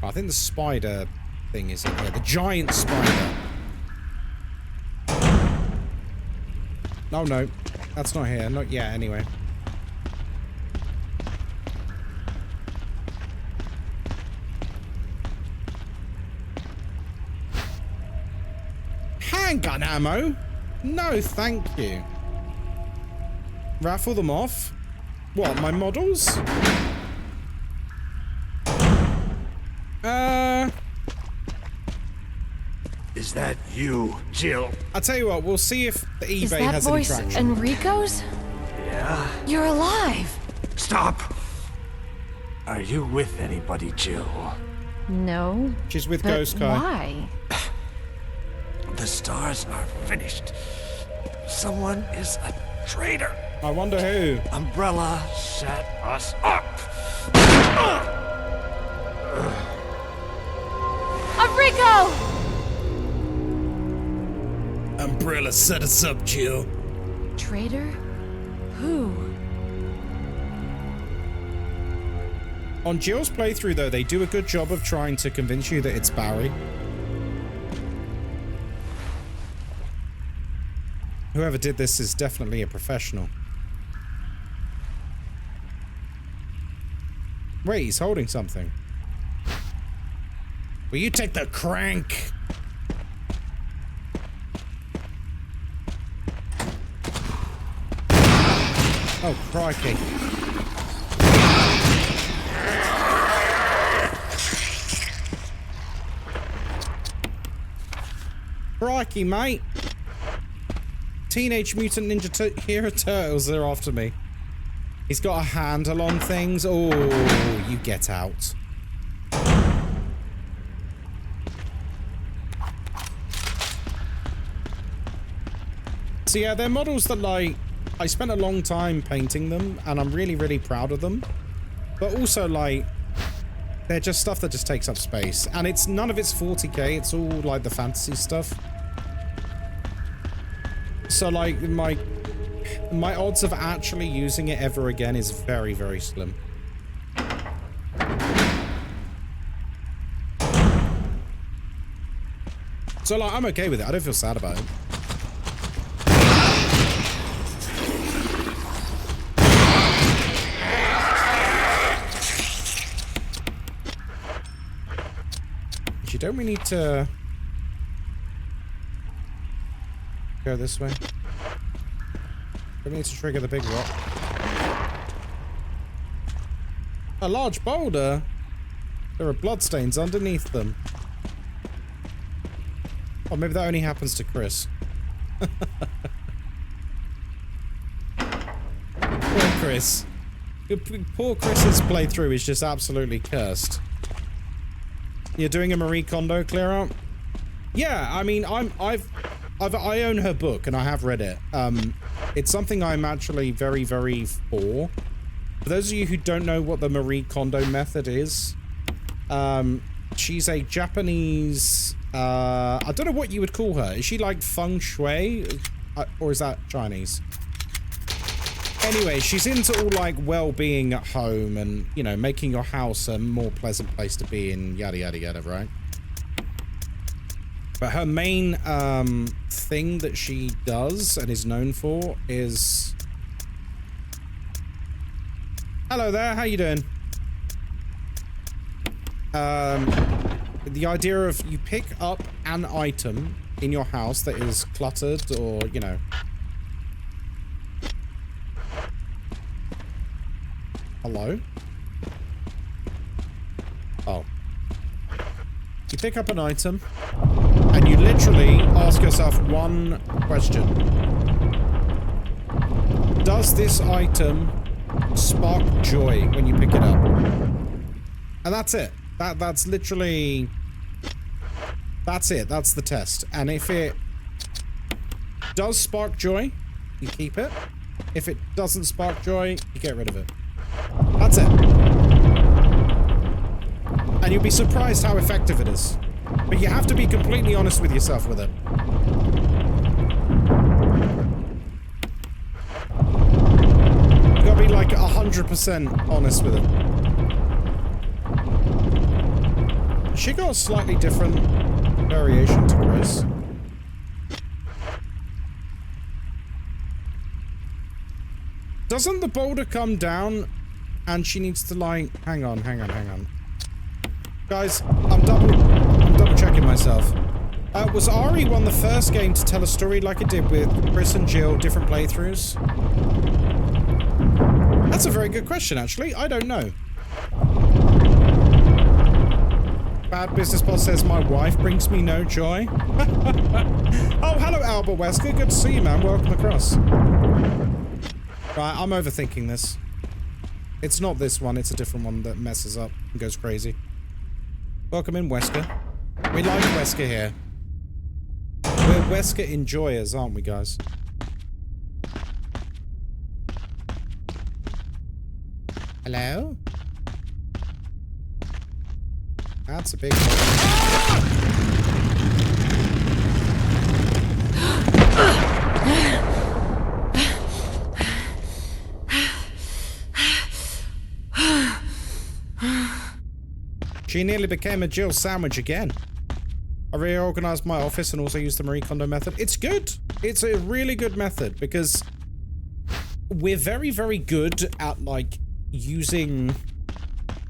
Speaker 1: I think the spider thing is in here. The giant spider. Oh, no. That's not here. Not yet, anyway. Handgun ammo? No, thank you. Raffle them off? What, my models?
Speaker 4: Is that you, Jill?
Speaker 1: I'll tell you what, we'll see if the eBay
Speaker 3: Is that
Speaker 1: has any
Speaker 3: voice
Speaker 1: traction.
Speaker 3: Enrico's?
Speaker 4: Yeah?
Speaker 3: You're alive.
Speaker 4: Stop! Are you with anybody, Jill?
Speaker 3: No.
Speaker 1: She's with
Speaker 3: But
Speaker 1: Ghostkai.
Speaker 3: why?
Speaker 4: The stars are finished. Someone is a traitor.
Speaker 1: I wonder who.
Speaker 4: Umbrella set us up.
Speaker 3: Enrico!
Speaker 1: Umbrella set us up, Jill.
Speaker 3: Traitor? Who?
Speaker 1: On Jill's playthrough, though, they do a good job of trying to convince you that it's Barry. Whoever did this is definitely a professional. Wait, he's holding something. Will you take the crank? Oh, crikey. Crikey, mate. Teenage Mutant Ninja Hero Turtles are after me. He's got a handle on things. Oh, you get out. So yeah, they're models that, like, I spent a long time painting them, and I'm really, really proud of them. But also, like, they're just stuff that just takes up space. And it's none of it's 40k, it's all, like, the fantasy stuff. So, like, my odds of actually using it ever again is very, very slim. So, like, I'm okay with it. I don't feel sad about it. Don't we need to go this way? Don't we need to trigger the big rock? A large boulder? There are bloodstains underneath them. Oh, maybe that only happens to Chris. Poor Chris. Poor Chris's playthrough is just absolutely cursed. You're doing a Marie Kondo clear out? Yeah, I mean, I own her book and I have read it. It's something I'm actually very, very for. For those of you who don't know what the Marie Kondo method is, she's a Japanese, I don't know what you would call her. Is she like feng shui? Or is that Chinese? Anyway, she's into all, like, well-being at home and, you know, making your house a more pleasant place to be in, yada, yada, yada, right? But her main thing that she does and is known for is... Hello there, how you doing? The idea of you pick up an item in your house that is cluttered or, you know... Hello? Oh. You pick up an item, and you literally ask yourself one question. Does this item spark joy when you pick it up? And that's it. That's literally... That's it. That's the test. And if it does spark joy, you keep it. If it doesn't spark joy, you get rid of it. That's it. And you'll be surprised how effective it is. But you have to be completely honest with yourself with it. be like 100% honest with it. She got a slightly different variation to Chris. Doesn't the boulder come down and she needs to like... Hang on. Guys, I'm double checking myself. Was RE1 the first game to tell a story like it did with Chris and Jill, different playthroughs? That's a very good question, actually. I don't know. Bad Business Boss says, my wife brings me no joy. Oh, hello, Albert Wesker. Good to see you, man. Welcome across. Right, I'm overthinking this. It's not this one. It's a different one that messes up and goes crazy. Welcome in, Wesker. We like Wesker here. We're Wesker enjoyers, aren't we, guys? Hello? That's a big one. She nearly became a Jill sandwich again. I reorganized my office and also used the Marie Kondo method. It's good. It's a really good method because we're very, very good at, like, using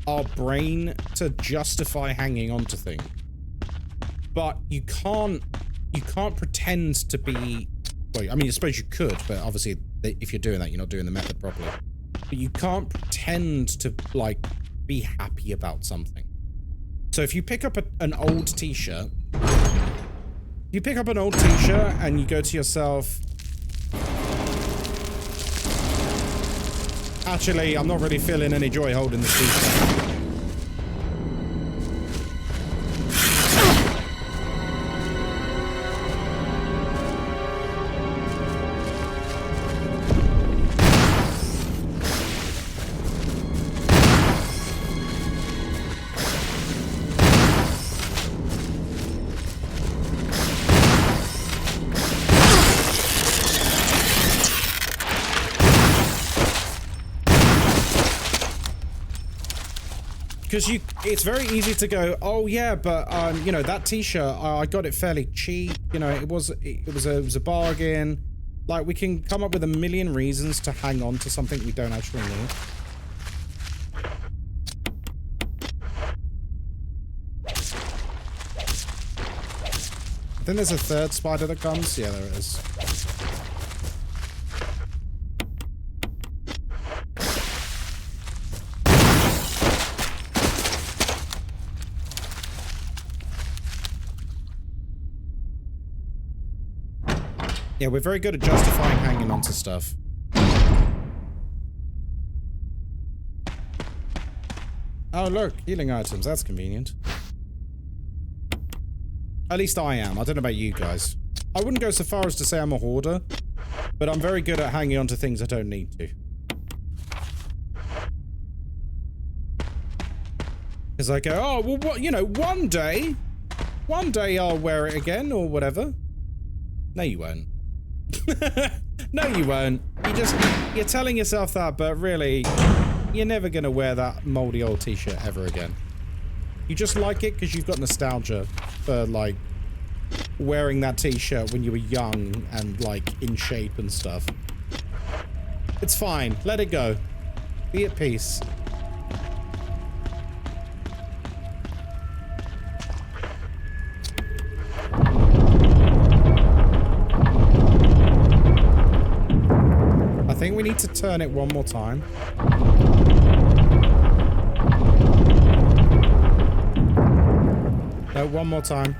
Speaker 1: our brain to justify hanging on to things. But you can't pretend to be... Well, I mean, I suppose you could, but obviously if you're doing that, you're not doing the method properly. But you can't pretend to, like, be happy about something. So if you pick up an old t-shirt, and you go to yourself, actually, I'm not really feeling any joy holding this t-shirt. Because it's very easy to go, oh yeah, but you know, that t-shirt, I got it fairly cheap. You know, it was a bargain. Like, we can come up with a million reasons to hang on to something we don't actually need. I think there's a third spider that comes. Yeah, there it is. Yeah, we're very good at justifying hanging on to stuff. Oh, look, healing items. That's convenient. At least I am. I don't know about you guys. I wouldn't go so far as to say I'm a hoarder, but I'm very good at hanging on to things I don't need to. Because I go, oh, well, what, you know, one day I'll wear it again or whatever. No, you won't. No, you won't. You're telling yourself that, but really, you're never going to wear that moldy old t-shirt ever again. You just like it because you've got nostalgia for, like, wearing that t-shirt when you were young and, like, in shape and stuff. It's fine. Let it go. Be at peace. I think we need to turn it one more time. No, one more time.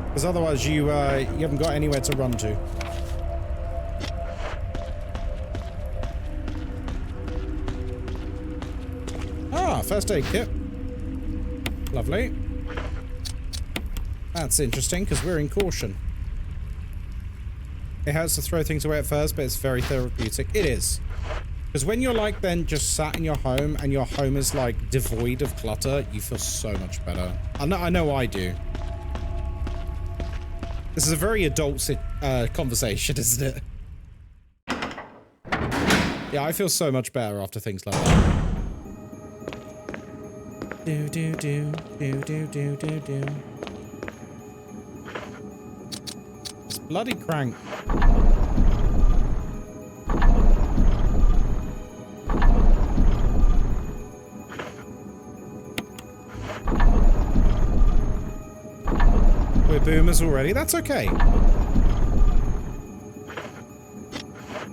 Speaker 1: Because otherwise you haven't got anywhere to run to. First aid kit. Lovely. That's interesting, because we're in caution. It hurts to throw things away at first, but it's very therapeutic. It is. Because when you're like then just sat in your home and your home is like devoid of clutter, you feel so much better. I know I do. This is a very adult conversation, isn't it? Yeah, I feel so much better after things like that. Do do do do do do do do. It's bloody crank. We're boomers already. That's okay.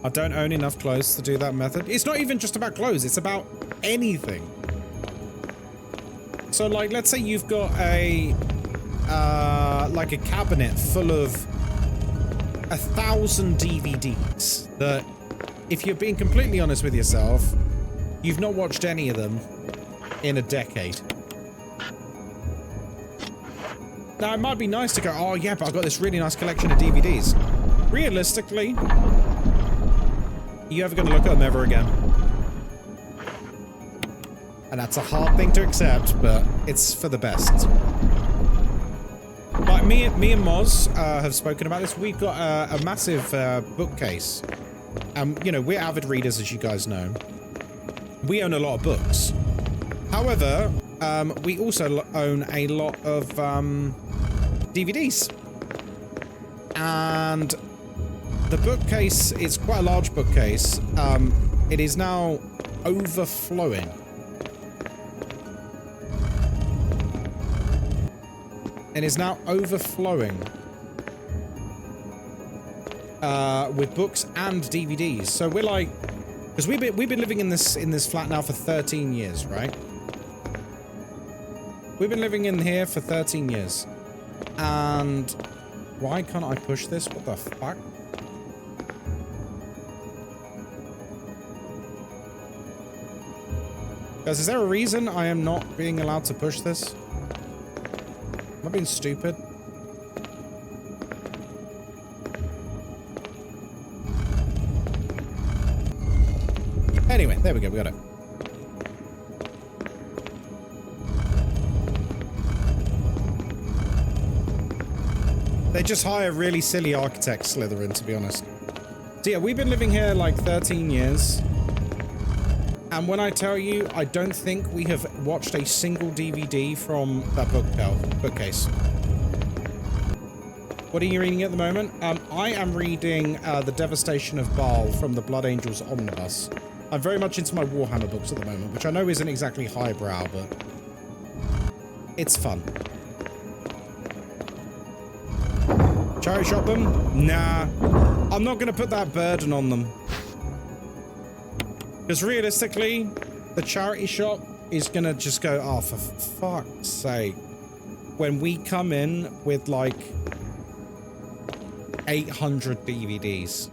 Speaker 1: I don't own enough clothes to do that method. It's not even just about clothes. It's about anything. So, like, let's say you've got a, like a cabinet full of 1,000 DVDs that, if you're being completely honest with yourself, you've not watched any of them in a decade. Now, it might be nice to go, oh yeah, but I've got this really nice collection of DVDs. Realistically, you ever going to look at them ever again? And that's a hard thing to accept, but it's for the best. Like me and Moz have spoken about this. We've got a massive bookcase. You know, we're avid readers, as you guys know. We own a lot of books. However, we also own a lot of DVDs. And the bookcase is quite a large bookcase. It is now overflowing. It is now overflowing with books and DVDs. So we're like, because we've been living in this flat now for 13 years, right? We've been living in here for 13 years, and why can't I push this? What the fuck? Guys, is there a reason I am not being allowed to push this? Am I being stupid? Anyway, there we go, we got it. They just hire really silly architects, Slytherin, to be honest. So yeah, we've been living here like 13 years. And when I tell you, I don't think we have watched a single DVD from that bookcase. What are you reading at the moment? I am reading The Devastation of Baal from the Blood Angels Omnibus. I'm very much into my Warhammer books at the moment, which I know isn't exactly highbrow, but it's fun. Charity shop them? Nah. I'm not going to put that burden on them. Because realistically, the charity shop is going to just go, oh, for fuck's sake. When we come in with like 800 DVDs,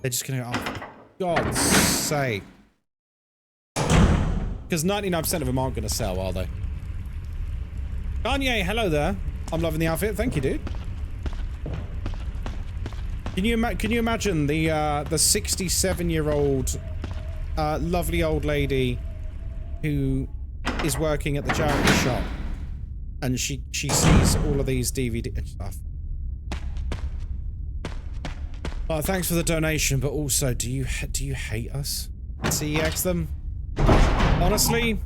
Speaker 1: they're just going to go, oh, God's sake. Because 99% of them aren't going to sell, are they? Kanye, hello there. I'm loving the outfit. Thank you, dude. Can you imagine the 67-year-old lovely old lady who is working at the charity shop, and she sees all of these DVD stuff. Oh, thanks for the donation, but also, do you hate us? CEX them. Honestly,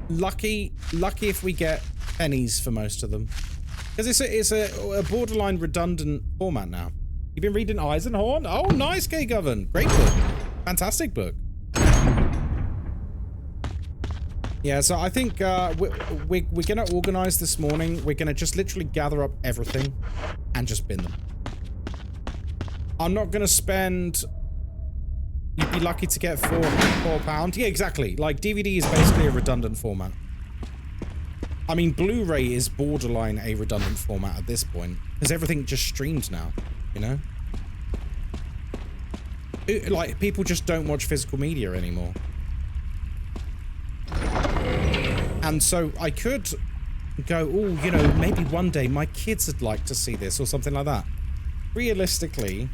Speaker 1: lucky if we get pennies for most of them, because it's a borderline redundant format now. You've been reading Eisenhorn? Oh, nice, K Govern. Great book. Fantastic book. Yeah, so I think we're going to organize this morning. We're going to just literally gather up everything and just bin them. I'm not going to spend... You'd be lucky to get £4. Yeah, exactly. Like, DVD is basically a redundant format. I mean, Blu-ray is borderline a redundant format at this point, because everything just streams now, you know? Like, people just don't watch physical media anymore. And so I could go, oh, you know, maybe one day my kids would like to see this or something like that. realistically,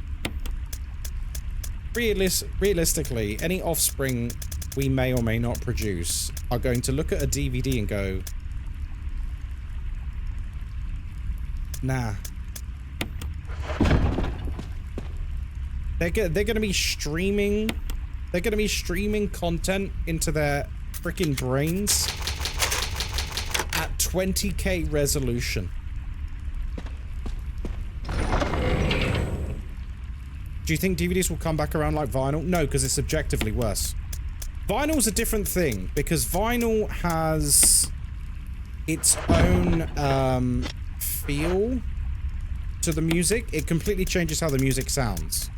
Speaker 1: any offspring we may or may not produce are going to look at a DVD and go, nah. They're going to be streaming. They're going to be streaming content into their freaking brains at 20K resolution. Do you think DVDs will come back around like vinyl? No, because it's objectively worse. Vinyl's a different thing because vinyl has its own feel to the music. It completely changes how the music sounds.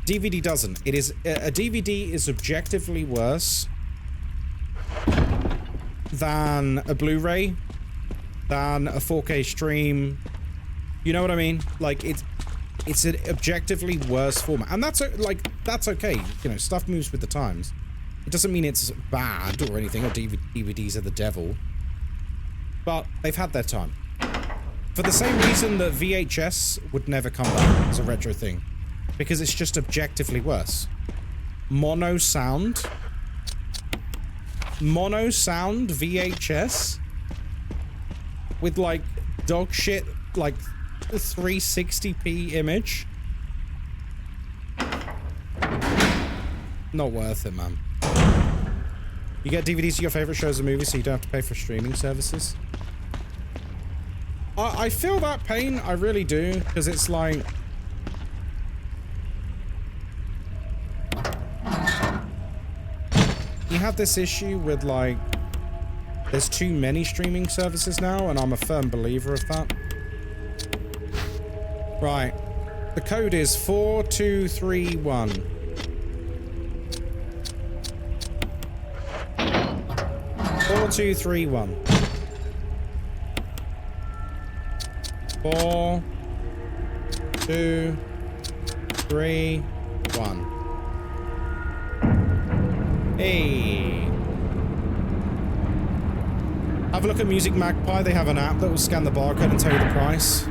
Speaker 1: DVD doesn't. It is a DVD is objectively worse than a Blu-ray, than a 4K stream. You know what I mean? Like it's an objectively worse format, and that's okay. You know, stuff moves with the times. It doesn't mean it's bad or anything, or DVDs are the devil. But they've had their time. For the same reason that VHS would never come back as a retro thing. Because it's just objectively worse. Mono sound VHS with like dog shit, like 360p image. Not worth it, man. You get DVDs of your favorite shows and movies so you don't have to pay for streaming services. I feel that pain, I really do, because it's like... You have this issue with, like, there's too many streaming services now, and I'm a firm believer of that. Right. The code is 4231. 4231. 4, 2, 3, 1. Hey. Have a look at Music Magpie. They have an app that will scan the barcode and tell you the price.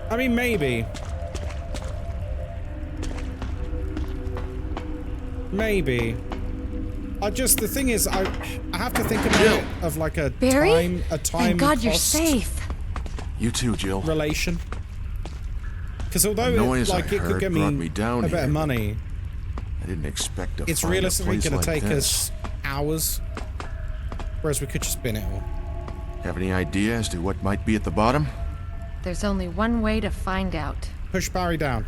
Speaker 1: I mean, maybe. Maybe. The thing is, I have to think about it of like a
Speaker 3: Barry?
Speaker 1: time
Speaker 3: Thank God you're safe.
Speaker 4: You too, Jill.
Speaker 1: Relation. Because although it could get me
Speaker 4: down
Speaker 1: a bit of money,
Speaker 4: I didn't expect to
Speaker 1: it's
Speaker 4: find
Speaker 1: realistically
Speaker 4: a place
Speaker 1: going to
Speaker 4: like
Speaker 1: take
Speaker 4: this.
Speaker 1: us hours, whereas we could just spin it all.
Speaker 4: Have any idea as to what might be at the bottom?
Speaker 3: There's only one way to find out.
Speaker 1: Push Barry down.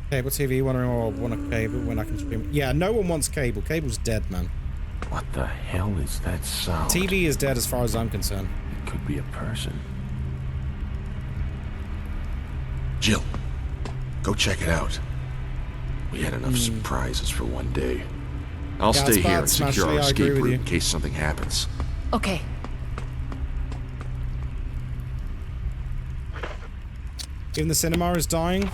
Speaker 1: Cable TV, wondering I want a cable when I can stream it. Yeah, no one wants cable. Cable's dead, man.
Speaker 4: What the hell is that sound?
Speaker 1: TV is dead as far as I'm concerned.
Speaker 4: It could be a person. Jill, go check it out. We had enough surprises for one day. I'll stay here and secure our escape route in case something happens.
Speaker 3: Okay.
Speaker 1: Even the cinema is dying.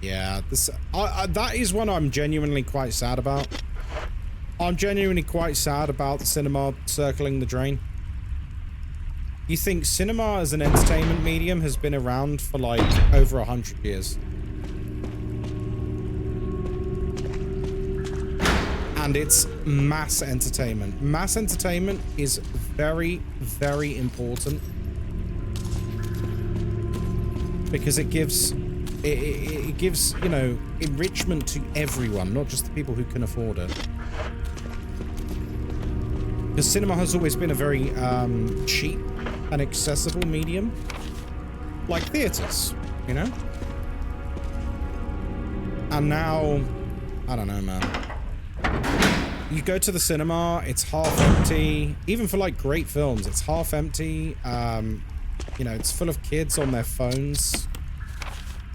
Speaker 1: Yeah, that is one I'm genuinely quite sad about. I'm genuinely quite sad about the cinema circling the drain. You think cinema as an entertainment medium has been around for like over 100 years. And it's mass entertainment. Mass entertainment is very, very important. Because it gives, you know, enrichment to everyone, not just the people who can afford it. Because cinema has always been a very cheap and accessible medium. Like theaters, you know? And now, I don't know, man. You go to the cinema, it's half empty. Even for like great films, it's half empty. You know, it's full of kids on their phones.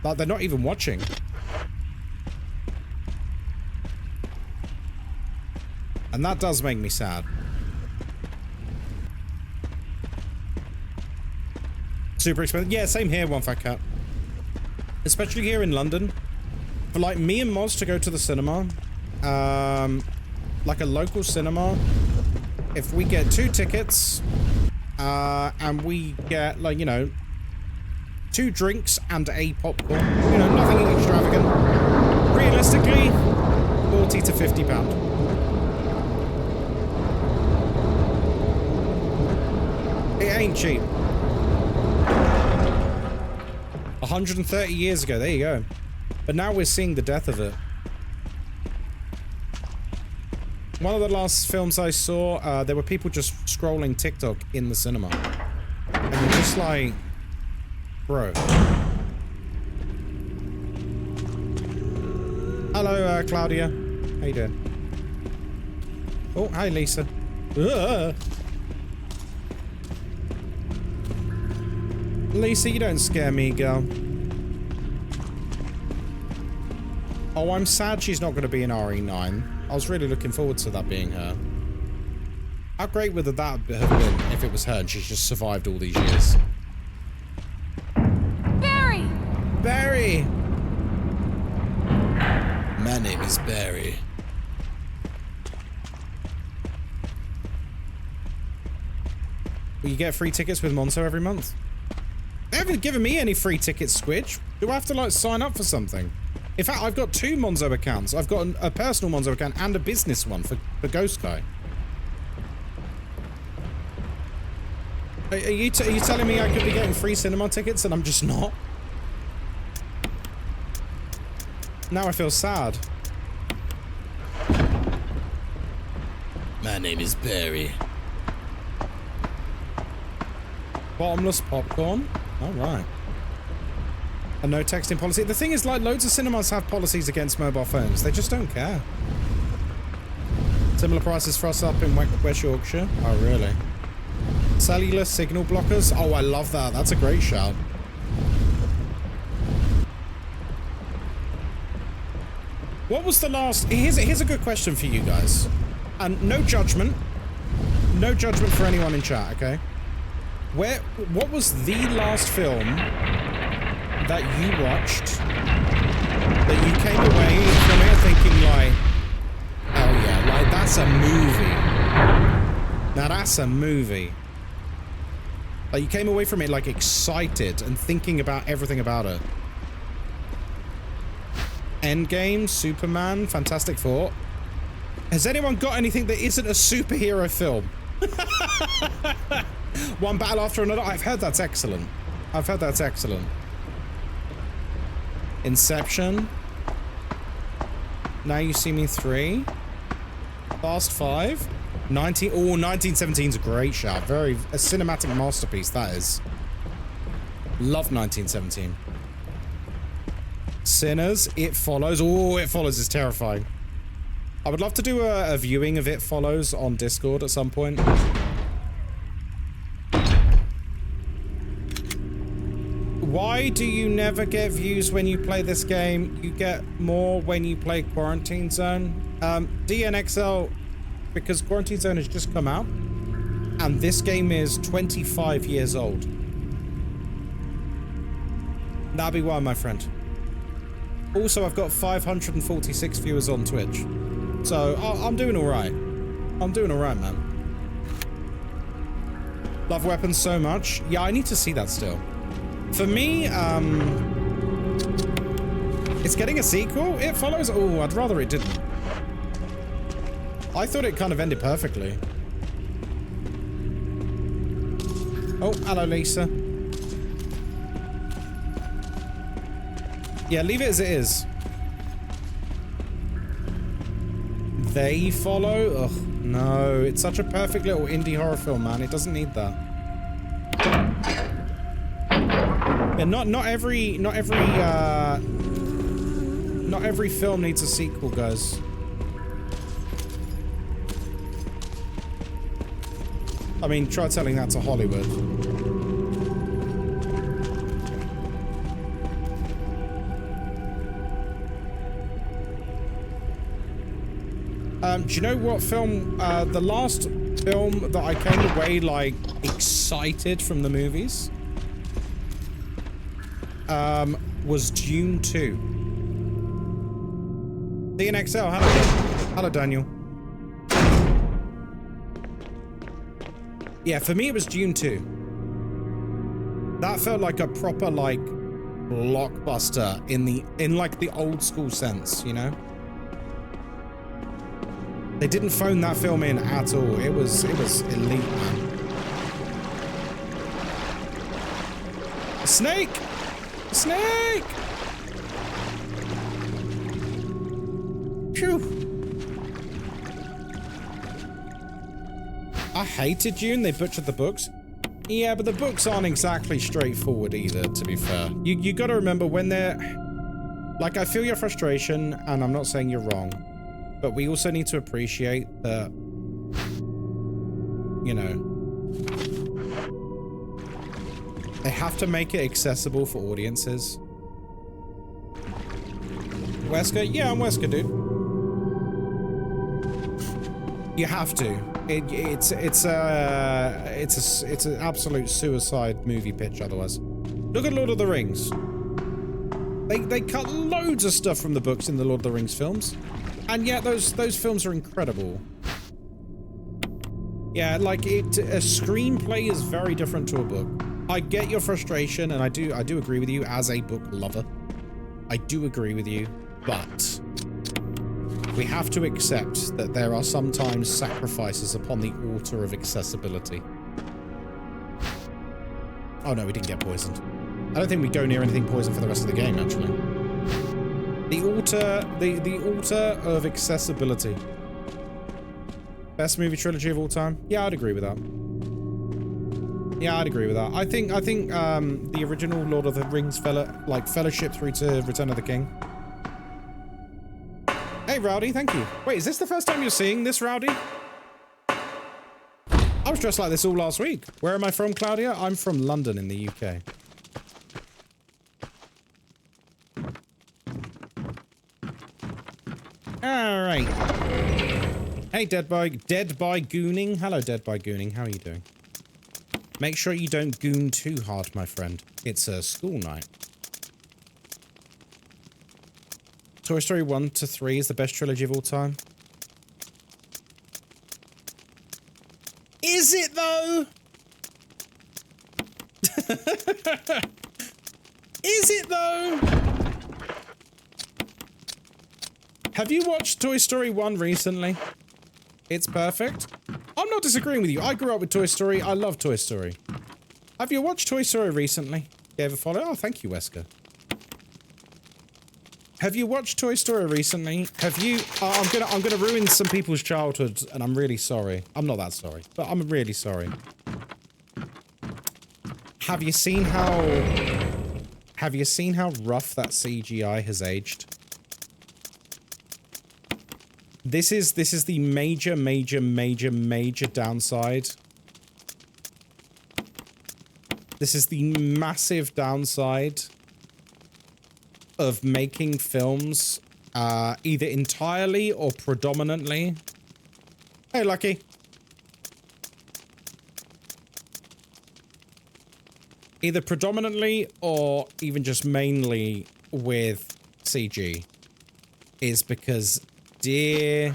Speaker 1: Like, they're not even watching. And that does make me sad. Super expensive. Yeah, same here, One Fat Cat. Especially here in London. For like me and Moz to go to the cinema, like a local cinema, if we get 2 tickets, and we get like, you know, 2 drinks and a popcorn, you know, nothing extravagant, realistically, 40 to 50 pound. It ain't cheap. 130 years ago, there you go. But now we're seeing the death of it. One of the last films I saw, there were people just scrolling TikTok in the cinema. And you're just like, bro. Hello, Claudia. How you doing? Oh, hi, Lisa. Lisa, you don't scare me, girl. Oh, I'm sad she's not going to be in RE9. I was really looking forward to that being her. How great would that have been if it was her and she's just survived all these years?
Speaker 3: Barry!
Speaker 1: Barry! My name is Barry. Will you get free tickets with Monzo every month? They haven't given me any free tickets, Squidge. Do I have to, like, sign up for something? In fact, I've got 2 Monzo accounts. I've got a personal Monzo account and a business one for Ghostkai. Are you telling me I could be getting free cinema tickets and I'm just not? Now I feel sad. My name is Barry. Bottomless popcorn? Alright. A no texting policy. The thing is, like, loads of cinemas have policies against mobile phones. They just don't care. Similar prices for us up in West Yorkshire. Oh, really? Cellular signal blockers. Oh, I love that. That's a great shout. What was the last... Here's a good question for you guys. And no judgment. No judgment for anyone in chat, okay? What was the last film that you watched that you came away from it thinking like, oh yeah, like that's a movie. Now that's a movie. Like you came away from it like excited and thinking about everything about it. Endgame, Superman, Fantastic Four. Has anyone got anything that isn't a superhero film? One battle after another. I've heard that's excellent. I've heard that's excellent. Inception. Now You See Me 3. Fast 5. 1917 is a great shout. A cinematic masterpiece, that is. Love 1917. Sinners. It Follows. Oh, It Follows is terrifying. I would love to do a viewing of It Follows on Discord at some point. Why do you never get views when you play this game? You get more when you play Quarantine Zone. DNXL, because Quarantine Zone has just come out, and this game is 25 years old. That'll be why, my friend. Also, I've got 546 viewers on Twitch. So, I'm doing alright. I'm doing alright, man. Love Weapons so much. Yeah, I need to see that still. For me, it's getting a sequel. It Follows. Oh, I'd rather it didn't. I thought it kind of ended perfectly. Oh, hello, Lisa. Yeah, leave it as it is. They Follow? Ugh, no. It's such a perfect little indie horror film, man. It doesn't need that. Yeah, not every film needs a sequel, guys. I mean, try telling that to Hollywood. Do you know what film, the last film that I came away, like, excited from the movies, was Dune 2. DNXL, hello. Hello, Daniel. Yeah, for me it was Dune 2. That felt like a proper, like, blockbuster in like the old school sense, you know? They didn't phone that film in at all. It was elite, man. A snake! A snake! Phew. I hated Dune. They butchered the books. Yeah, but the books aren't exactly straightforward either, to be fair. You gotta remember when they're... Like, I feel your frustration, and I'm not saying you're wrong. But we also need to appreciate that... You know... They have to make it accessible for audiences. Wesker? Yeah, I'm Wesker, dude. You have to. It's an absolute suicide movie pitch otherwise. Look at Lord of the Rings. They cut loads of stuff from the books in the Lord of the Rings films, and yet those films are incredible. Yeah, like a screenplay is very different to a book. I get your frustration, and I do agree with you as a book lover. I do agree with you, but we have to accept that there are sometimes sacrifices upon the altar of accessibility. Oh no, we didn't get poisoned. I don't think we go near anything poisoned for the rest of the game, actually. The altar of accessibility. Best movie trilogy of all time? Yeah, I'd agree with that. Yeah, I'd agree with that. I think the original Lord of the Rings Fellowship through to Return of the King. Hey, Rowdy, thank you. Wait, is this the first time you're seeing this, Rowdy? I was dressed like this all last week. Where am I from, Claudia? I'm from London in the UK. All right. Hey, Dead by Gooning. Hello, Dead by Gooning. How are you doing? Make sure you don't goon too hard, my friend. It's a school night. Toy Story 1 to 3 is the best trilogy of all time. Is it, though? Is it, though? Have you watched Toy Story 1 recently? It's perfect. I'm not disagreeing with you. I grew up with Toy Story. I love Toy Story. Have you watched Toy Story recently? Gave a follow. Oh, thank you, Wesker. Have you watched Toy Story recently? Have you... I'm gonna ruin some people's childhoods, and I'm really sorry. I'm not that sorry, but I'm really sorry. Have you seen how rough that CGI has aged? This is the major downside. This is the massive downside of making films either entirely or predominantly. Hey, Lucky. Either predominantly or even just mainly with CG is because, dear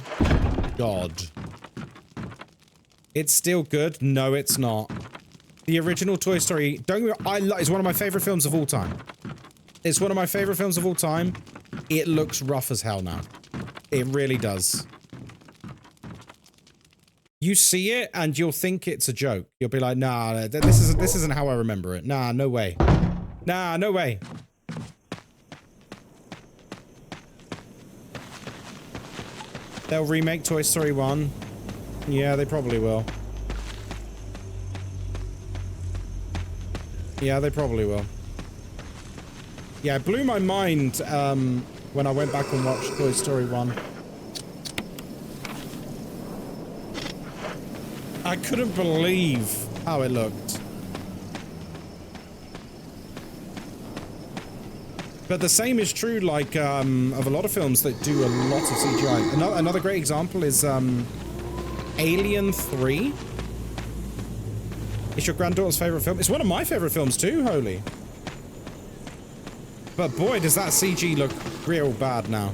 Speaker 1: God, it's still good. No, it's not. The original Toy Story, it's one of my favorite films of all time. It's one of my favorite films of all time. It looks rough as hell now. It really does. You see it and you'll think it's a joke. You'll be like, nah, this isn't how I remember it. Nah, no way. Nah, no way. They'll remake Toy Story 1. Yeah, they probably will. Yeah, they probably will. Yeah, it blew my mind when I went back and watched Toy Story 1. I couldn't believe how it looked. But the same is true, like, of a lot of films that do a lot of CGI. Another great example is Alien 3. It's your granddaughter's favorite film. It's one of my favorite films too, holy. But boy, does that CG look real bad now.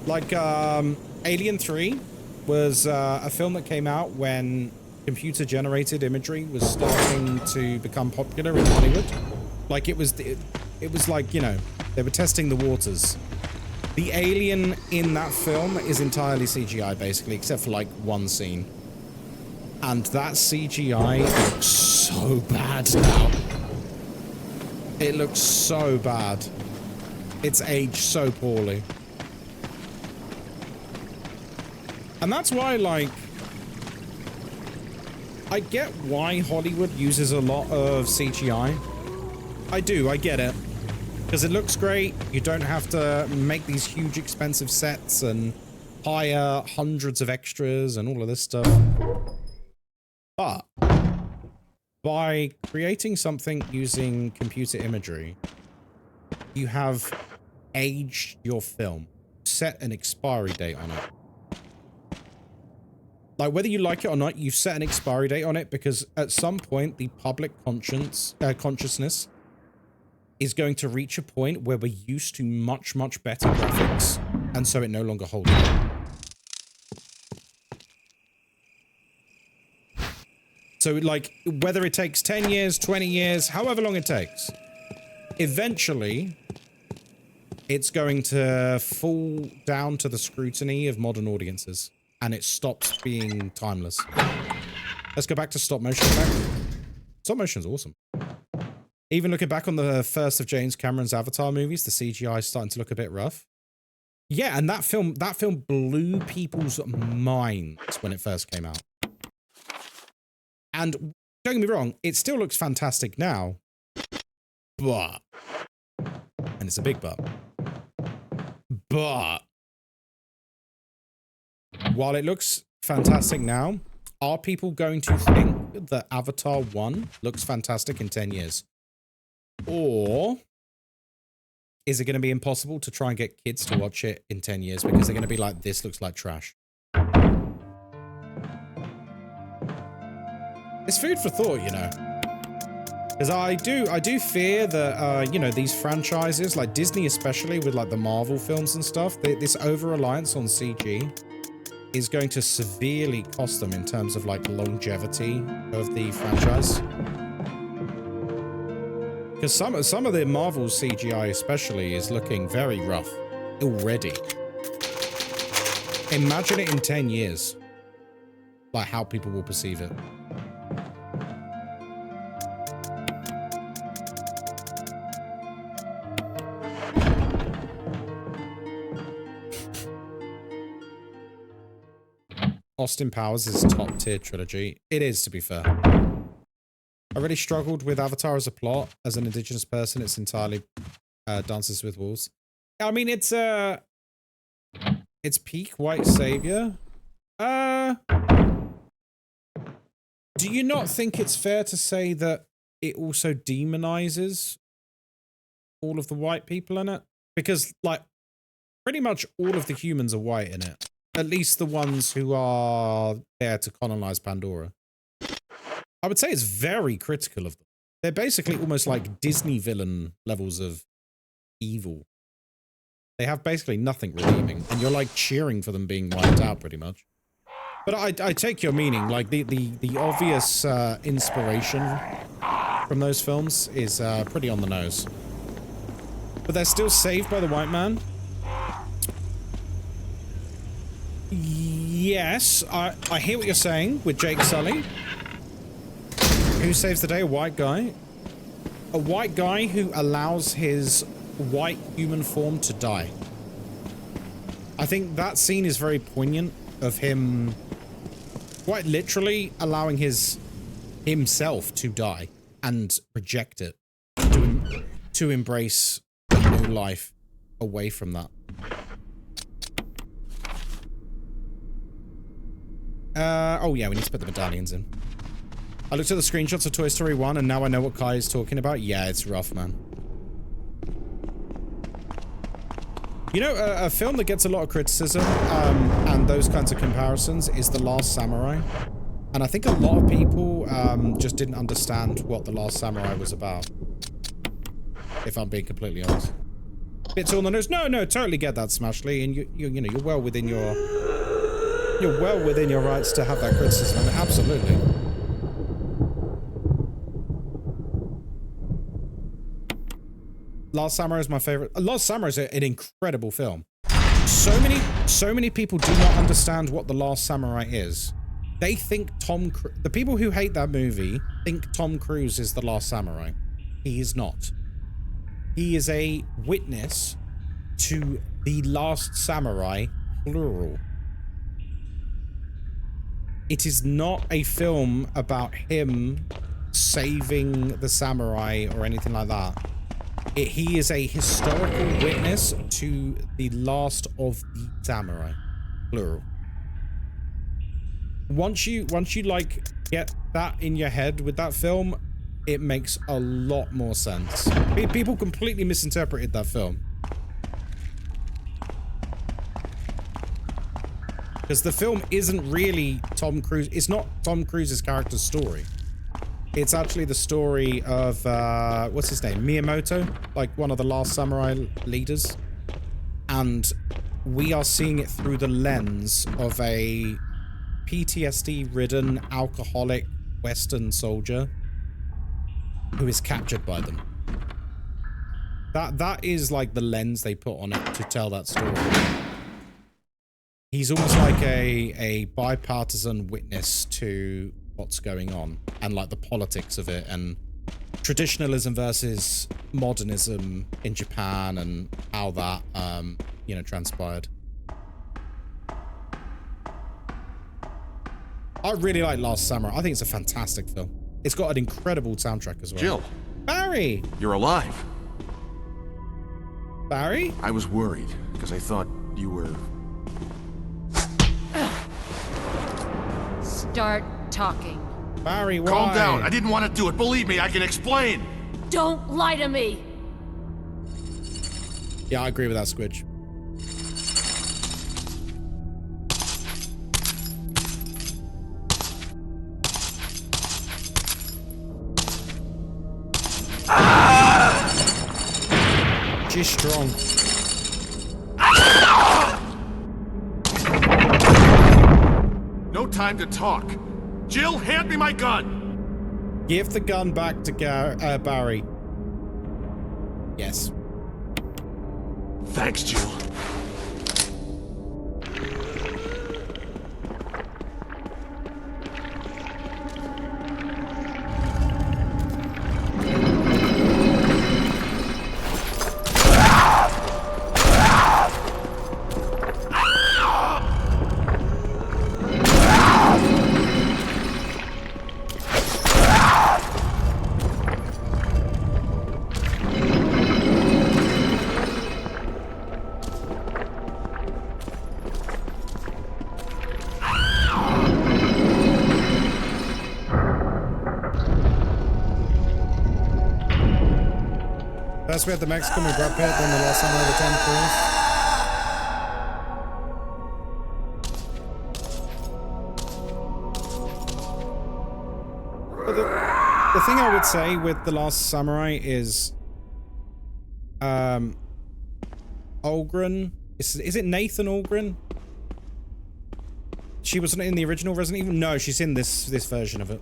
Speaker 1: Like, Alien 3 was a film that came out when computer-generated imagery was starting to become popular in Hollywood. Like, it was like, you know, they were testing the waters. The alien in that film is entirely CGI, basically, except for, like, one scene. And that CGI looks so bad now. It looks so bad. It's aged so poorly. And that's why, like, I get why Hollywood uses a lot of CGI. I do, I get it. Because it looks great. You don't have to make these huge expensive sets and hire hundreds of extras and all of this stuff. But by creating something using computer imagery, you have aged your film, set an expiry date on it. Like, whether you like it or not, you've set an expiry date on it because at some point the public consciousness is going to reach a point where we're used to much, much better graphics, and so it no longer holds up. So, like, whether it takes 10 years, 20 years, however long it takes, eventually, it's going to fall down to the scrutiny of modern audiences, and it stops being timeless. Let's go back to stop motion. Stop motion's awesome. Even looking back on the first of James Cameron's Avatar movies, the CGI is starting to look a bit rough. Yeah, and that film blew people's minds when it first came out. And don't get me wrong, it still looks fantastic now. But, and it's a big but, while it looks fantastic now, are people going to think that Avatar 1 looks fantastic in 10 years? Or is it going to be impossible to try and get kids to watch it in 10 years because they're going to be like, this looks like trash? It's food for thought, you know. Because I do fear that, you know, these franchises, like Disney especially, with like the Marvel films and stuff, this over-reliance on CG is going to severely cost them in terms of like longevity of the franchise. Because some of the Marvel CGI especially is looking very rough already. Imagine it in 10 years. Like how people will perceive it. Austin Powers is top tier trilogy. It is, to be fair. I really struggled with Avatar as a plot. As an indigenous person, it's entirely Dances with Wolves. I mean, it's peak white savior. Do you not think it's fair to say that it also demonizes all of the white people in it? Because, like, pretty much all of the humans are white in it. At least the ones who are there to colonize Pandora. I would say it's very critical of them. They're basically almost like Disney villain levels of evil. They have basically nothing redeeming, and you're like cheering for them being wiped out pretty much. But I take your meaning. Like the obvious inspiration from those films is pretty on the nose. But they're still saved by the white man. Yes, I hear what you're saying with Jake Sully. Who saves the day? A white guy. A white guy who allows his white human form to die. I think that scene is very poignant of him quite literally allowing himself to die and reject it. To embrace a new life away from that. Oh yeah, we need to put the medallions in. I looked at the screenshots of Toy Story 1 and now I know what Kai is talking about. Yeah, it's rough, man. You know, a film that gets a lot of criticism and those kinds of comparisons is The Last Samurai. And I think a lot of people just didn't understand what The Last Samurai was about. If I'm being completely honest. bit on the nose. No, totally get that, Smashley, and you're well within your rights to have that criticism. I mean, absolutely. Last Samurai is my favorite. Last Samurai is an incredible film. So many people do not understand what The Last Samurai is. They think the people who hate that movie think Tom Cruise is The Last Samurai. He is not. He is a witness to The Last Samurai, plural. It is not a film about him saving the samurai or anything like that. He is a historical witness to the last of the samurai, plural. Once you like get that in your head with that film, it makes a lot more sense. People completely misinterpreted that film. Because the film isn't really Tom Cruise. It's not Tom Cruise's character's story. It's actually the story of, what's his name? Miyamoto, like one of the Last Samurai leaders. And we are seeing it through the lens of a PTSD-ridden, alcoholic Western soldier who is captured by them. That is like the lens they put on it to tell that story. He's almost like a bipartisan witness to what's going on and like the politics of it and traditionalism versus modernism in Japan and how that transpired. I really like Last Samurai. I think it's a fantastic film. It's got an incredible soundtrack as well.
Speaker 4: Jill.
Speaker 1: Barry!
Speaker 4: You're alive.
Speaker 1: Barry?
Speaker 4: I was worried because I thought you were...
Speaker 3: Start talking.
Speaker 1: Barry, why?
Speaker 4: Calm down. I didn't want to do it. Believe me, I can explain.
Speaker 3: Don't lie to me.
Speaker 1: Yeah, I agree with that, Squidge. She's strong.
Speaker 4: No time to talk. Jill, hand me my gun.
Speaker 1: Give the gun back to Barry. Yes.
Speaker 4: Thanks, Jill.
Speaker 1: First we had the Mexican with Brad Pitt, then the Last Samurai with Tom Cruise. But the thing I would say with The Last Samurai is Algren. Is it Nathan Algren? She wasn't in the original Resident Evil? No, she's in this version of it.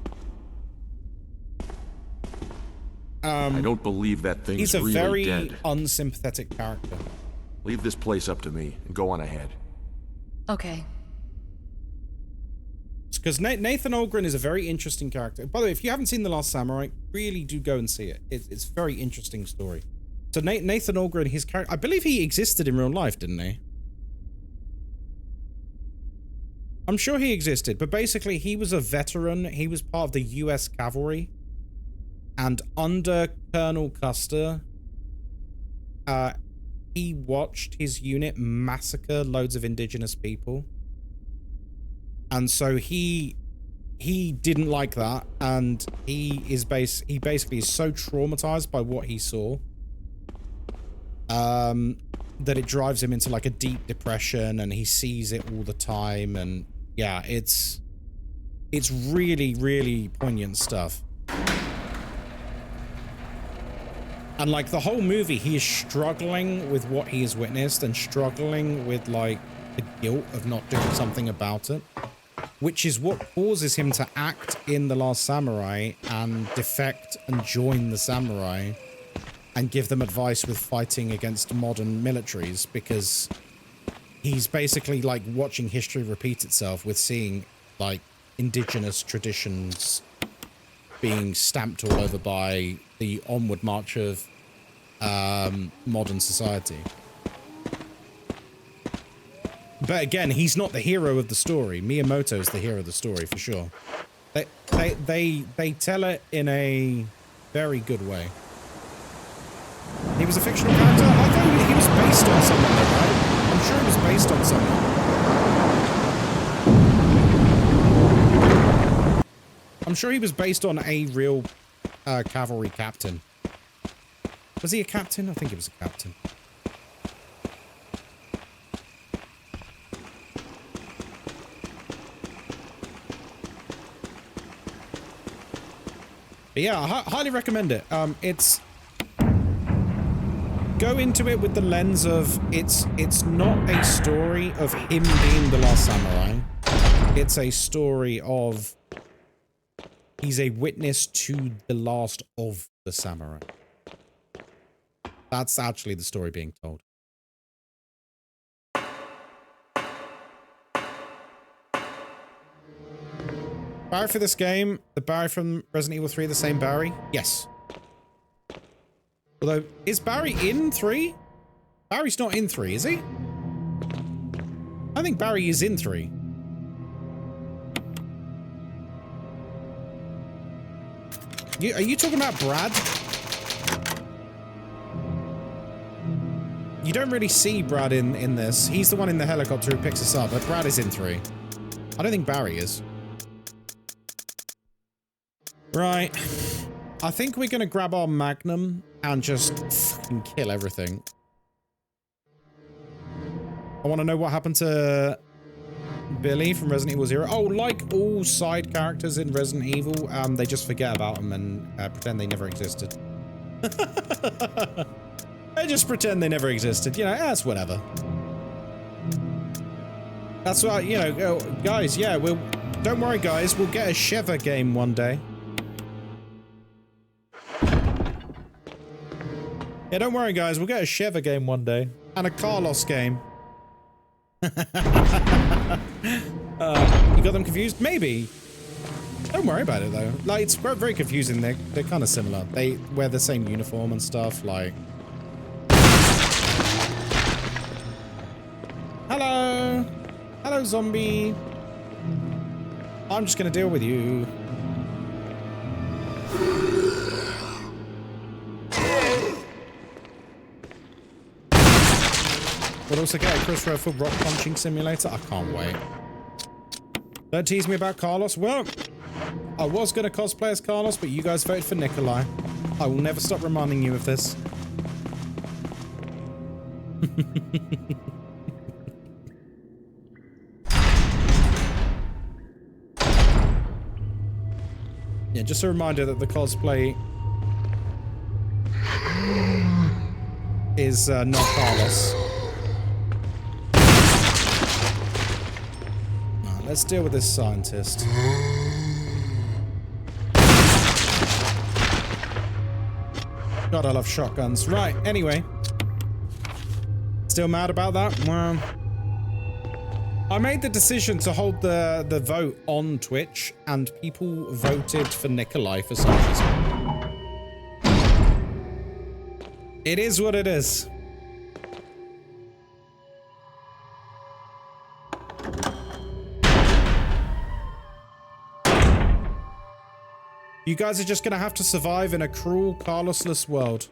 Speaker 4: I don't believe that thing's
Speaker 1: he's a
Speaker 4: really
Speaker 1: very
Speaker 4: dead.
Speaker 1: Unsympathetic character.
Speaker 4: Leave this place up to me and go on ahead.
Speaker 3: Okay.
Speaker 1: Because Nathan Algren is a very interesting character. By the way, if you haven't seen The Last Samurai, really do go and see it. It's a very interesting story. So Nathan Algren, his character, I believe he existed in real life, didn't he? I'm sure he existed, but basically he was a veteran. He was part of the US cavalry. And under Colonel Custer, he watched his unit massacre loads of indigenous people. And so he didn't like that, and he basically is so traumatized by what he saw that it drives him into like a deep depression, and he sees it all the time. And yeah, it's really, really poignant stuff. And like the whole movie, he is struggling with what he has witnessed and struggling with like the guilt of not doing something about it, which is what causes him to act in The Last Samurai and defect and join the samurai and give them advice with fighting against modern militaries, because he's basically like watching history repeat itself with seeing like indigenous traditions being stamped all over by the onward march of modern society. But again, he's not the hero of the story. Miyamoto is the hero of the story for sure. They tell it in a very good way. He was a fictional character. I thought he was based on someone, right? I'm sure he was based on someone. I'm sure he was based on a real cavalry captain. Was he a captain? I think he was a captain. But yeah, I highly recommend it. It's go into it with the lens of it's not a story of him being the last samurai. It's a story of he's a witness to the last of the samurai. That's actually the story being told. Barry for this game, the Barry from Resident Evil 3, the same Barry? Yes. Although, is Barry in 3? Barry's not in 3, is he? I think Barry is in 3. Are you talking about Brad? You don't really see Brad in this. He's the one in the helicopter who picks us up, but Brad is in 3. I don't think Barry is. Right. I think we're going to grab our Magnum and just fucking kill everything. I want to know what happened to Billy from Resident Evil 0. Oh, like all side characters in Resident Evil, they just forget about them and pretend they never existed. They just pretend they never existed. You know, that's whatever. That's why, you know, guys, yeah, don't worry, guys. We'll get a Sheva game one day. Yeah, don't worry, guys. We'll get a Sheva game one day. And a Carlos game. You got them confused? Maybe. Don't worry about it, though. Like, it's very confusing. They're kind of similar. They wear the same uniform and stuff, like... Hello! Hello, zombie! I'm just gonna deal with you. We'll also get a Chris Redfield rock punching simulator. I can't wait. Don't tease me about Carlos. Well, I was going to cosplay as Carlos, but you guys voted for Nikolai. I will never stop reminding you of this. Yeah, just a reminder that the cosplay is not Carlos. Let's deal with this scientist. God, I love shotguns. Right, anyway. Still mad about that? Well, I made the decision to hold the vote on Twitch, and people voted for Nikolai for some reason. It is what it is. You guys are just gonna have to survive in a cruel, Carlosless world.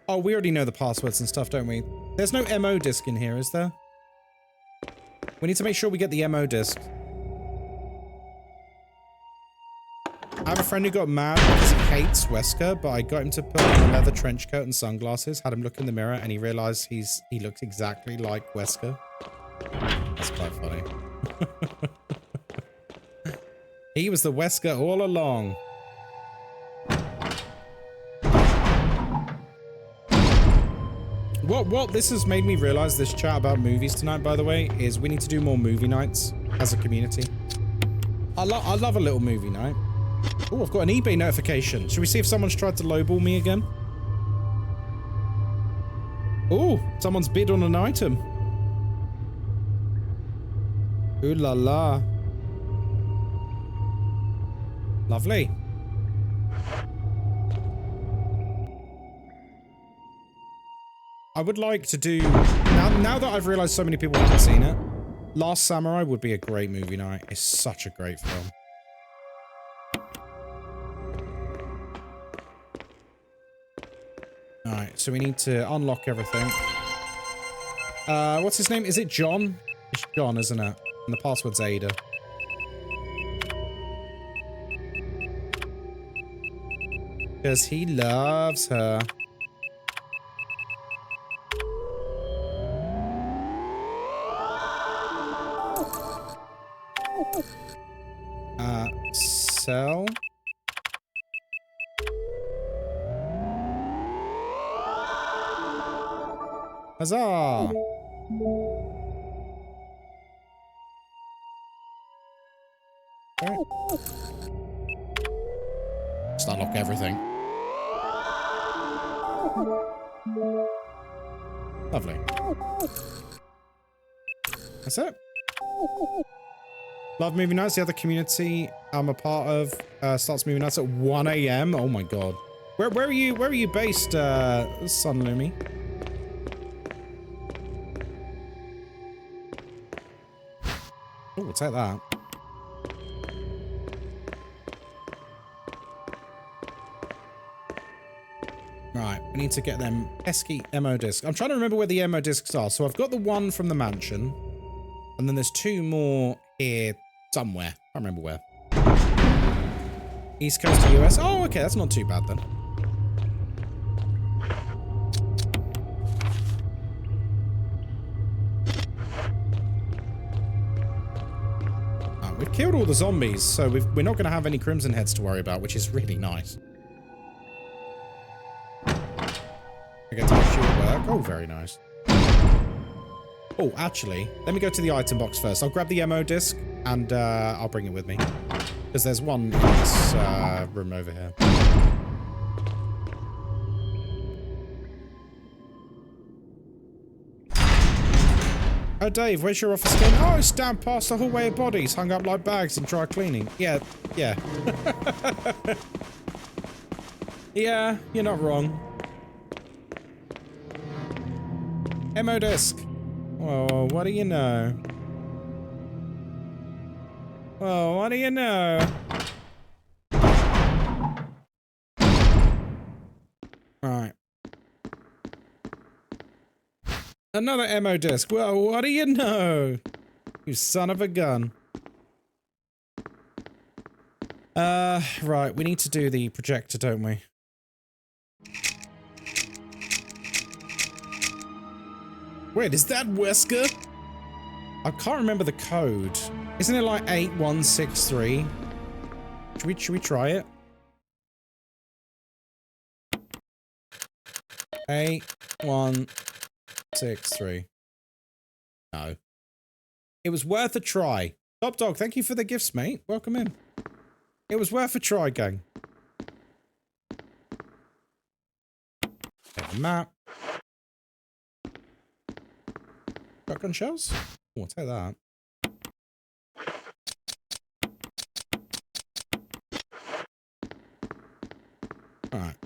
Speaker 1: Oh, we already know the passwords and stuff, don't we? There's no MO disc in here, is there? We need to make sure we get the MO disc. I have a friend who got mad because he hates Wesker, but I got him to put on a leather trench coat and sunglasses, had him look in the mirror, and he realized he looks exactly like Wesker. That's quite funny. He was the Wesker all along. What this has made me realize, this chat about movies tonight, by the way, is we need to do more movie nights as a community. I love a little movie night. Oh, I've got an eBay notification. Should we see if someone's tried to lowball me again? Oh, someone's bid on an item. Ooh la la. Lovely. I would like to do... Now that I've realized so many people haven't seen it, Last Samurai would be a great movie night. It's such a great film. Alright, so we need to unlock everything. What's his name? Is it John? It's John, isn't it? And the password's Ada. Because he loves her. Sell. Huzzah! Okay. Just unlock everything. Lovely. That's it. Love movie nights. The other community I'm a part of starts movie nights at 1 AM. Oh my god. Where are you based, Sunlumi? Oh, we'll take that. Right, we need to get them pesky MO discs. I'm trying to remember where the MO discs are. So I've got the one from the mansion. And then there's two more here somewhere. I can't remember where. East Coast of US. Oh, okay, that's not too bad then. We've killed all the zombies, so we're not going to have any Crimson Heads to worry about, which is really nice. I get to make sure it work. Oh, very nice. Oh, actually, let me go to the item box first. I'll grab the MO disc, and I'll bring it with me. Because there's one in this room over here. Oh, Dave, where's your office again? Oh, it's down past the hallway of bodies, hung up like bags in dry cleaning. Yeah. Yeah, you're not wrong. MO disc. Well, what do you know? Well, what do you know? Right. Another MO disc. Well, what do you know? You son of a gun. Right, we need to do the projector, don't we? Wait, is that Wesker? I can't remember the code. Isn't it like 8163? Should we try it? 8163. No. It was worth a try. Top Dog, thank you for the gifts, mate. Welcome in. It was worth a try, gang. There's a map. Shotgun shells? Oh, I'll take that. Alright.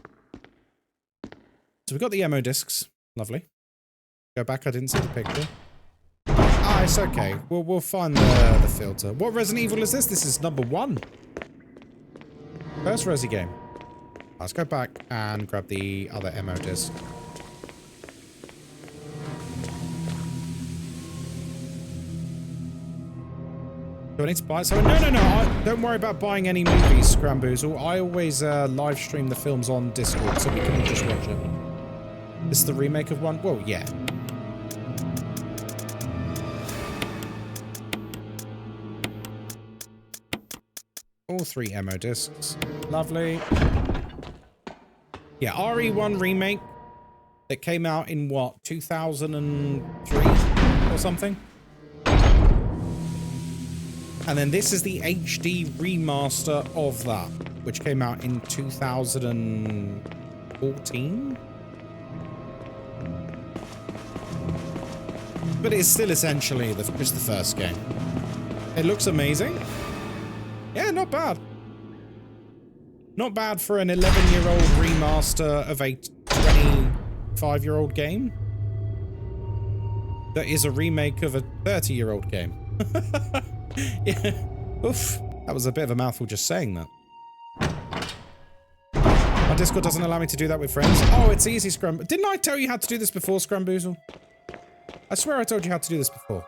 Speaker 1: So we've got the MO discs. Lovely. Go back, I didn't see the picture. Ah, it's okay. We'll find the filter. What Resident Evil is this? This is number 1. First Resi game. Let's go back and grab the other MO disc. Do I need to buy something? No. Don't worry about buying any movies, Scramboozle. I always live stream the films on Discord, so we can all just watch it. This is the remake of one? Well, yeah. All 3 MO discs. Lovely. Yeah, RE1 remake. that came out in what, 2003 or something? And then this is the HD remaster of that, which came out in 2014. But it's still essentially just the first game. It looks amazing. Yeah, not bad. Not bad for an 11-year-old remaster of a 25-year-old game. That is a remake of a 30-year-old game. Yeah. Oof. That was a bit of a mouthful just saying that. My Discord doesn't allow me to do that with friends. Oh, it's easy, Scrum. Didn't I tell you how to do this before, Scramboozle? I swear I told you how to do this before.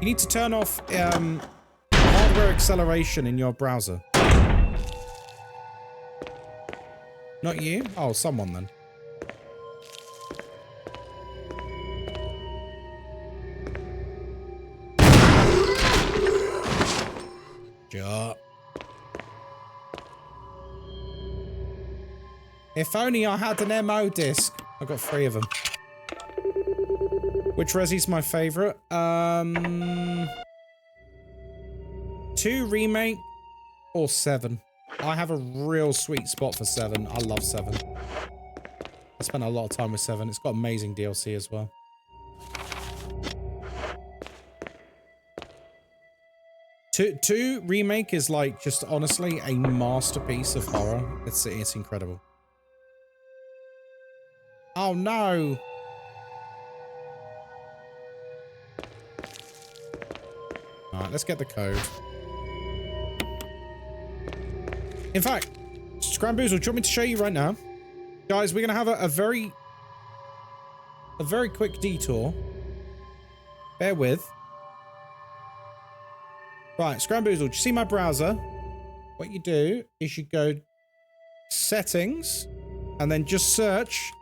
Speaker 1: You need to turn off hardware acceleration in your browser. Not you? Oh, someone then. Sure. If only I had an MO disc. I got 3 of them. Which Resi's my favorite? 2 remake or 7. I have a real sweet spot for 7. I love 7. I spent a lot of time with 7. It's got amazing DLC as well. Two remake is like just honestly a masterpiece of horror. It's incredible. Oh no. Alright, let's get the code. In fact, Scramboozle, do you want me to show you right now? Guys, we're gonna have a very quick detour. Bear with. Right, Scramboozle, do you see my browser? What you do is you go settings and then just search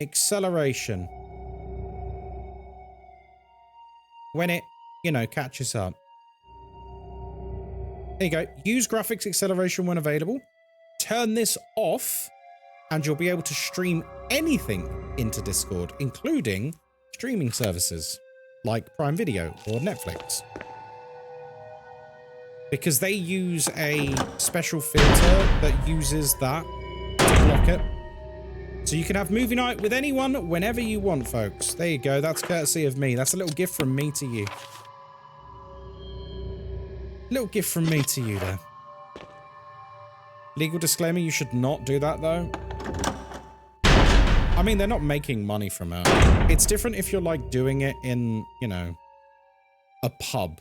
Speaker 1: acceleration. When it, you know, catches up. There you go. Use graphics acceleration when available. Turn this off and you'll be able to stream anything into Discord, including streaming services like Prime Video or Netflix. Because they use a special filter that uses that to block it. So you can have movie night with anyone whenever you want, folks. There you go. That's courtesy of me. That's a little gift from me to you. Little gift from me to you there. Legal disclaimer, you should not do that though. I mean, they're not making money from it. It's different if you're like doing it in, you know, a pub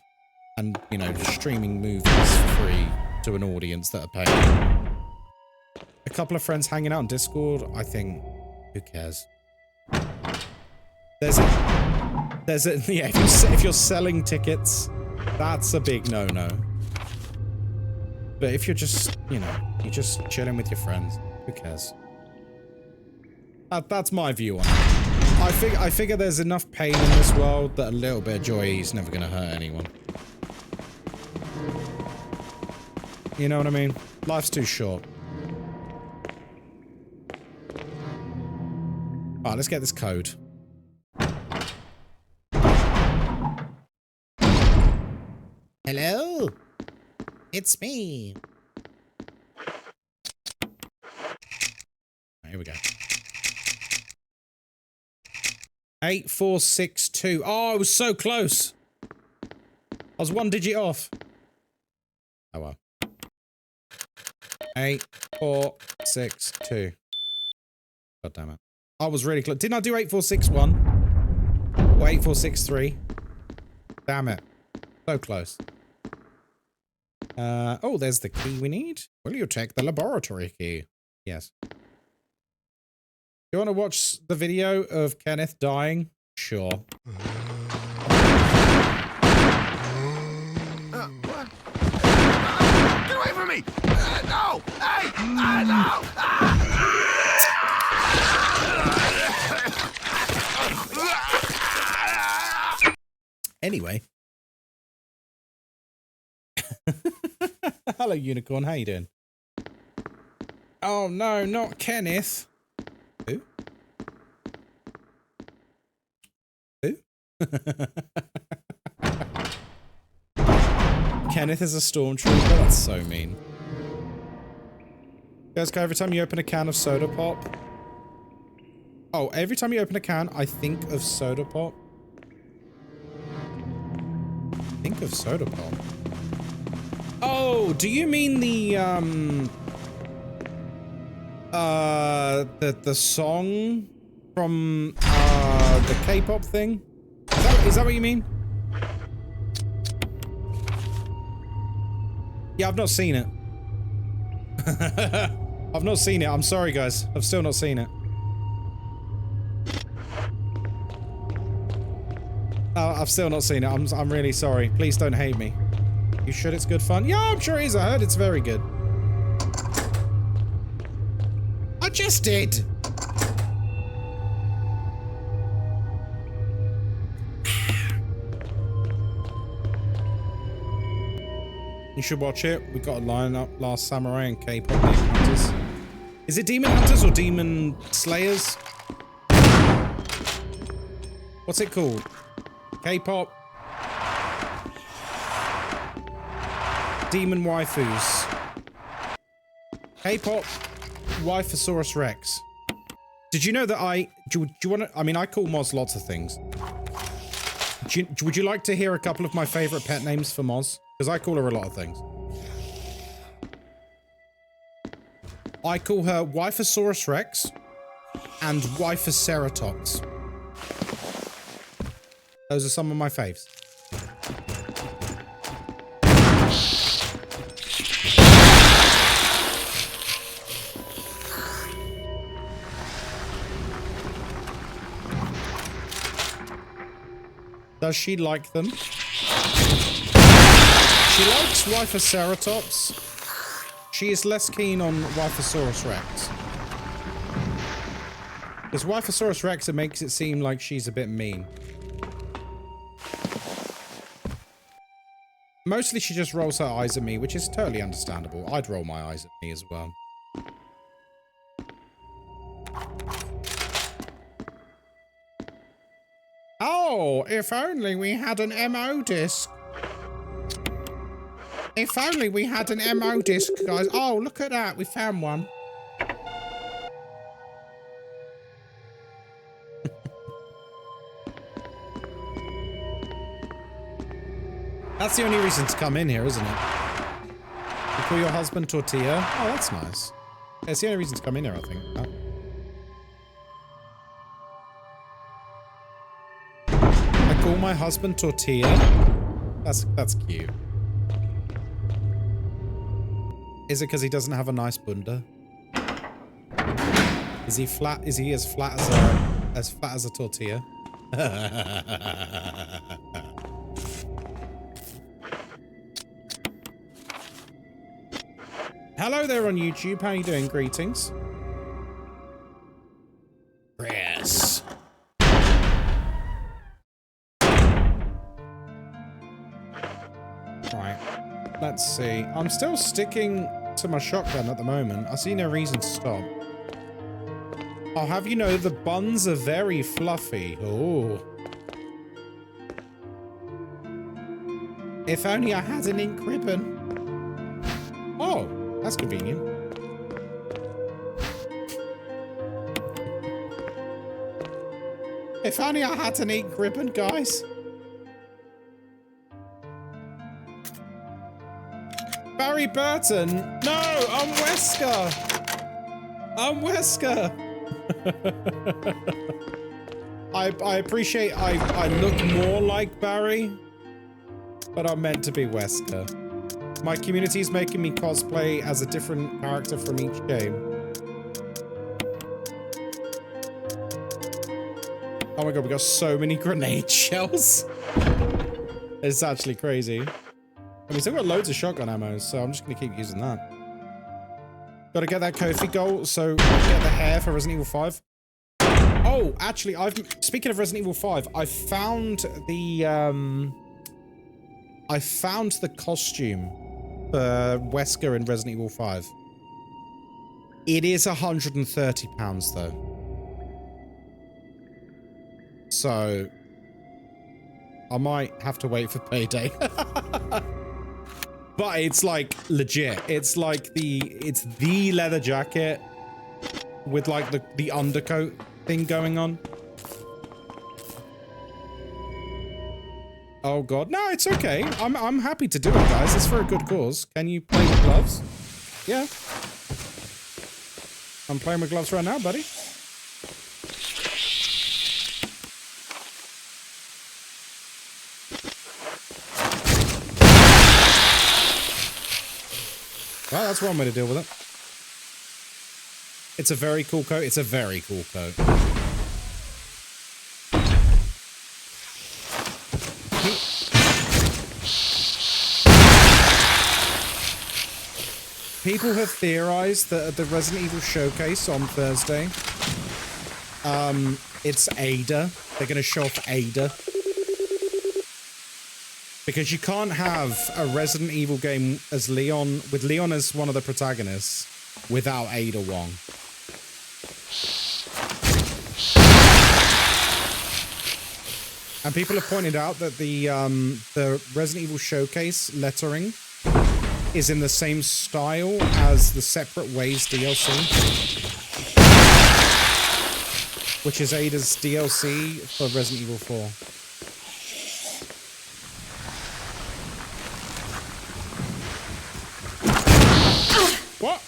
Speaker 1: and, you know, just streaming movies free to an audience that are paying. A couple of friends hanging out on Discord, I think, who cares? There's a yeah, if you're selling tickets, that's a big no-no. But if you're just, you know, you're just chilling with your friends, who cares? That's my view on it. I figure there's enough pain in this world that a little bit of joy is never gonna hurt anyone. You know what I mean? Life's too short. Alright, let's get this code. Hello? It's me. Here we go. 8462. Oh, I was so close. I was 1 digit off. Oh well. 8462. God damn it. I was really close. Didn't I do 8461? Or 8463? Damn it. So close. Oh, there's the key we need. Will you take the laboratory key? Yes. You want to watch the video of Kenneth dying? Sure.
Speaker 4: What? Get away from me! No! Hey! No!
Speaker 1: Anyway. Hello, Unicorn. How you doing? Oh no, not Kenneth. Who? Who? Kenneth is a stormtrooper? That's so mean. Ghostkai, every time you open a can of soda pop... Oh, every time you open a can, I think of soda pop. Think of soda pop. Oh, do you mean the song from the K-pop thing? Is that what you mean? Yeah, I've not seen it. I've not seen it. I'm sorry, guys. I've still not seen it. I've still not seen it. I'm really sorry. Please don't hate me. You sure it's good fun? Yeah, I'm sure it is. I heard it's very good. I just did. You should watch it. We got a lineup: Last Samurai and K-pop Demon Hunters. Is it Demon Hunters or Demon Slayers? What's it called? K-pop. Demon Waifus. K-pop Waifosaurus Rex. Did you know that do you want to... I mean, I call Moz lots of things. Would you like to hear a couple of my favorite pet names for Moz? Because I call her a lot of things. I call her Waifosaurus Rex and Waifoceratops. Those are some of my faves. Does she like them? She likes Waifoceratops. She is less keen on Waifosaurus Rex. Because Waifosaurus Rex, it makes it seem like she's a bit mean. Mostly she just rolls her eyes at me, which is totally understandable. I'd roll my eyes at me as well. Oh, if only we had an MO disc. If only we had an MO disc, guys. Oh, look at that. We found one. That's the only reason to come in here, isn't it? You call your husband Tortilla? Oh, that's nice. It's the only reason to come in here, I think. Oh. I call my husband Tortilla? That's cute. Is it because he doesn't have a nice bunda? Is he flat? Is he as flat as a tortilla? Hello there on YouTube. How you doing? Greetings. Yes. Right. Let's see. I'm still sticking to my shotgun at the moment. I see no reason to stop. I'll have you know the buns are very fluffy. Oh. If only I had an ink ribbon. Oh, that's convenient. If only I had an ink ribbon, guys. Barry Burton. No, I'm Wesker. I'm Wesker. I appreciate I look more like Barry, but I'm meant to be Wesker. My community is making me cosplay as a different character from each game. Oh my god, we got so many grenade shells. It's actually crazy. And we still got loads of shotgun ammo, so I'm just gonna keep using that. Gotta get that Kofi goal, so get the hair for Resident Evil 5. Oh, actually, speaking of Resident Evil 5, I found the costume for Wesker in Resident Evil 5. It is £130 though. So I might have to wait for payday. But it's like legit. It's like it's the leather jacket with like the undercoat thing going on. Oh god. No, it's okay. I'm happy to do it, guys. It's for a good cause. Can you play with gloves? Yeah. I'm playing with gloves right now, buddy. Well, that's one way to deal with it. It's a very cool coat. It's a very cool coat. People have theorized that at the Resident Evil showcase on Thursday, it's Ada. They're going to show off Ada. Because you can't have a Resident Evil game as Leon, with Leon as one of the protagonists, without Ada Wong. And people have pointed out that the Resident Evil Showcase lettering is in the same style as the Separate Ways DLC, which is Ada's DLC for Resident Evil 4. What?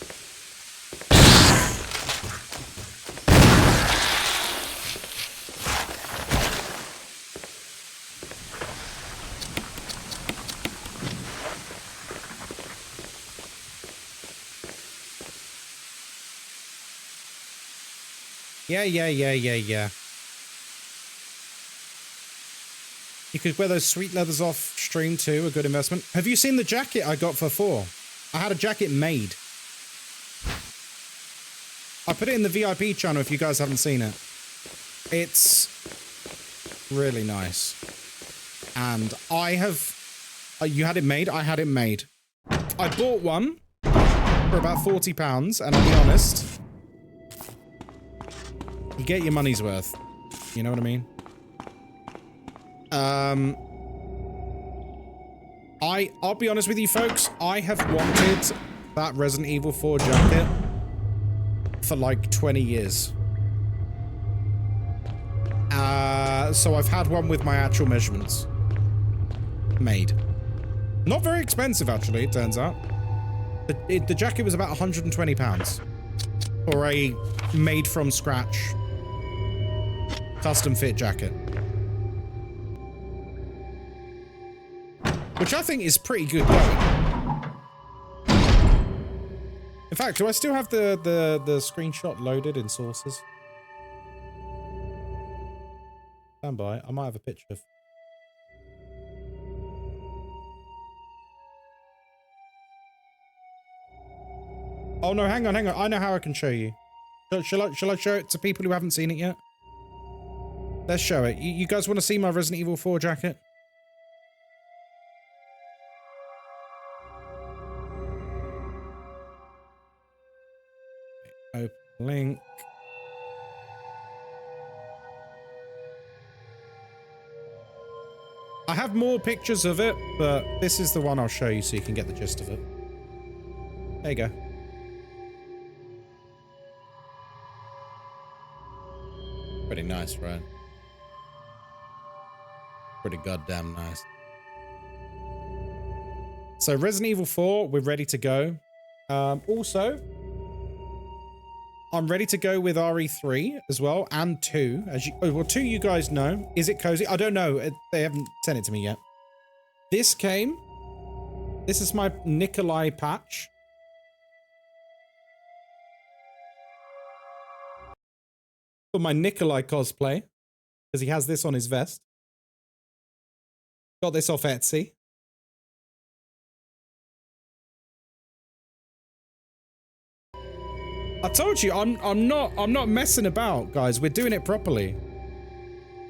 Speaker 1: Yeah. You could wear those sweet leathers off stream too, a good investment. Have you seen the jacket I got for 4? I had a jacket made. I put it in the VIP channel if you guys haven't seen it. It's really nice. And I have... you had it made? I had it made. I bought one for about £40, and I'll be honest, you get your money's worth. You know what I mean? I'll be honest with you folks, I have wanted that Resident Evil 4 jacket for like 20 years. So I've had one with my actual measurements made. Not very expensive, actually, it turns out. The jacket was about £120 for a made from scratch custom fit jacket. Which I think is pretty good going. In fact, do I still have the screenshot loaded in sources? Stand by. I might have a picture of... Oh no, hang on. I know how I can show you. Shall I show it to people who haven't seen it yet? Let's show it. You guys want to see my Resident Evil 4 jacket? Open link. I have more pictures of it, but this is the one I'll show you so you can get the gist of it. There you go. Pretty nice, right? Pretty goddamn nice. So Resident Evil 4, we're ready to go. Also, I'm ready to go with RE3 as well, and 2. As you, well, 2 you guys know. Is it cozy? I don't know. They haven't sent it to me yet. This came. This is my Nikolai patch. For my Nikolai cosplay, because he has this on his vest. Got this off Etsy. I told you, I'm not messing about, guys. We're doing it properly.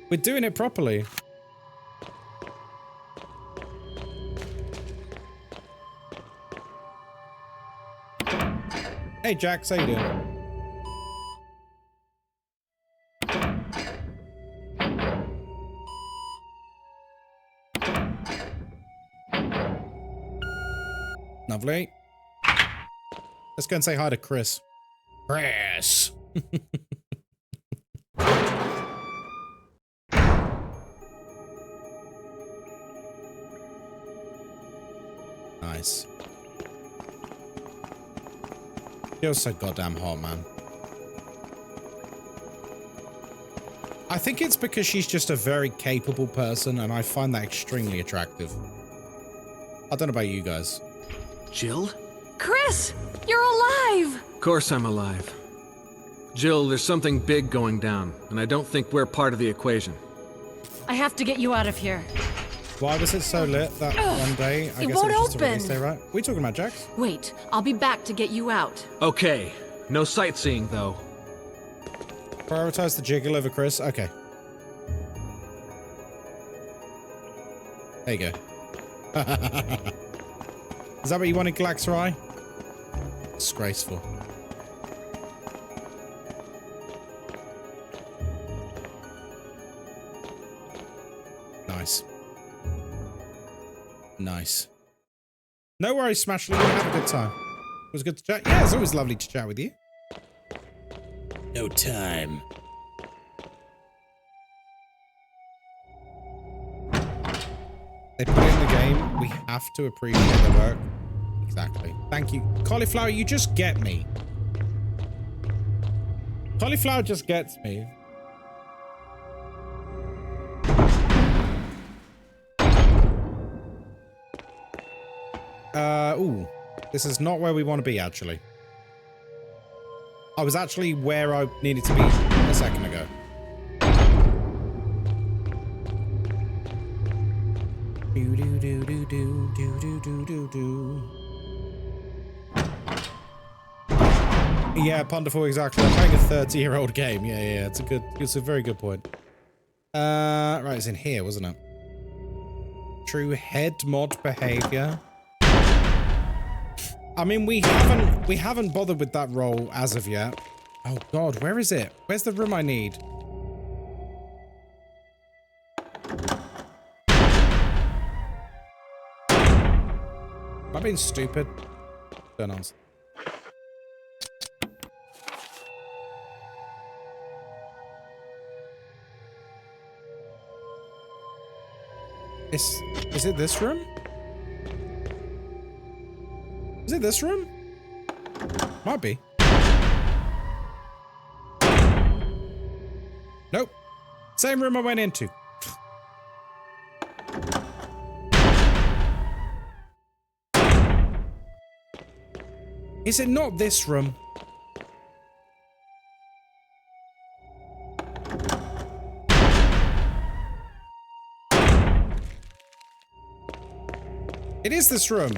Speaker 1: We're doing it properly. Hey, Jax, how you doing? Lovely. Let's go and say hi to Chris. Chris! Nice. Feels so goddamn hot, man. I think it's because she's just a very capable person, and I find that extremely attractive. I don't know about you guys.
Speaker 5: Jill?
Speaker 3: Chris, you're alive!
Speaker 5: Of course I'm alive. Jill, there's something big going down, and I don't think we're part of the equation.
Speaker 3: I have to get you out of here.
Speaker 1: Why was it so lit that one day? I
Speaker 3: It
Speaker 1: guess
Speaker 3: won't
Speaker 1: it was just a
Speaker 3: open.
Speaker 1: release day, right? We talking about Jax?
Speaker 3: Wait, I'll be back to get you out.
Speaker 5: Okay, no sightseeing though.
Speaker 1: Prioritize the jiggle over Chris. Okay. There you go. Is that what you wanted, Glaxrai? Disgraceful. Nice. Nice. No worries, Smashly. You had a good time. It was good to chat. Yeah, it's always lovely to chat with you. No time. They put it in the game. We have to appreciate the work. Exactly. Thank you. Cauliflower, you just get me. Cauliflower just gets me. Ooh. This is not where we want to be, actually. I was actually where I needed to be a second ago. Do do do do do do do do do do. Yeah, Ponderful, exactly. I'm playing a 30-year-old game. Yeah. It's a very good point. Right, it's in here, wasn't it? True head mod behavior. I mean, we haven't bothered with that role as of yet. Oh God, where is it? Where's the room I need? Am I being stupid? Don't answer. Is it this room? Is it this room? Might be. Nope. Same room I went into. Is it not this room? It is this room.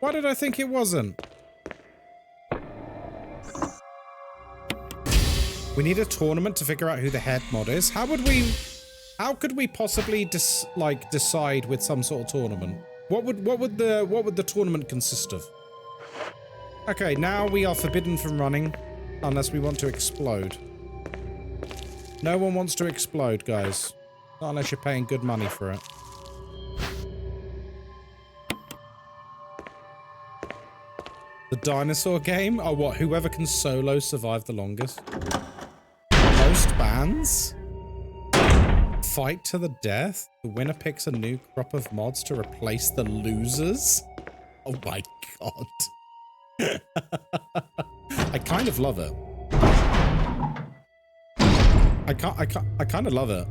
Speaker 1: Why did I think it wasn't? We need a tournament to figure out who the head mod is. How could we possibly decide with some sort of tournament? What would the tournament consist of? Okay, now we are forbidden from running unless we want to explode. No one wants to explode, guys. Not unless you're paying good money for it. The dinosaur game? Oh, what? Whoever can solo survive the longest? Most bands? Fight to the death? The winner picks a new crop of mods to replace the losers? Oh my God. I kind of love it. I kind of love it.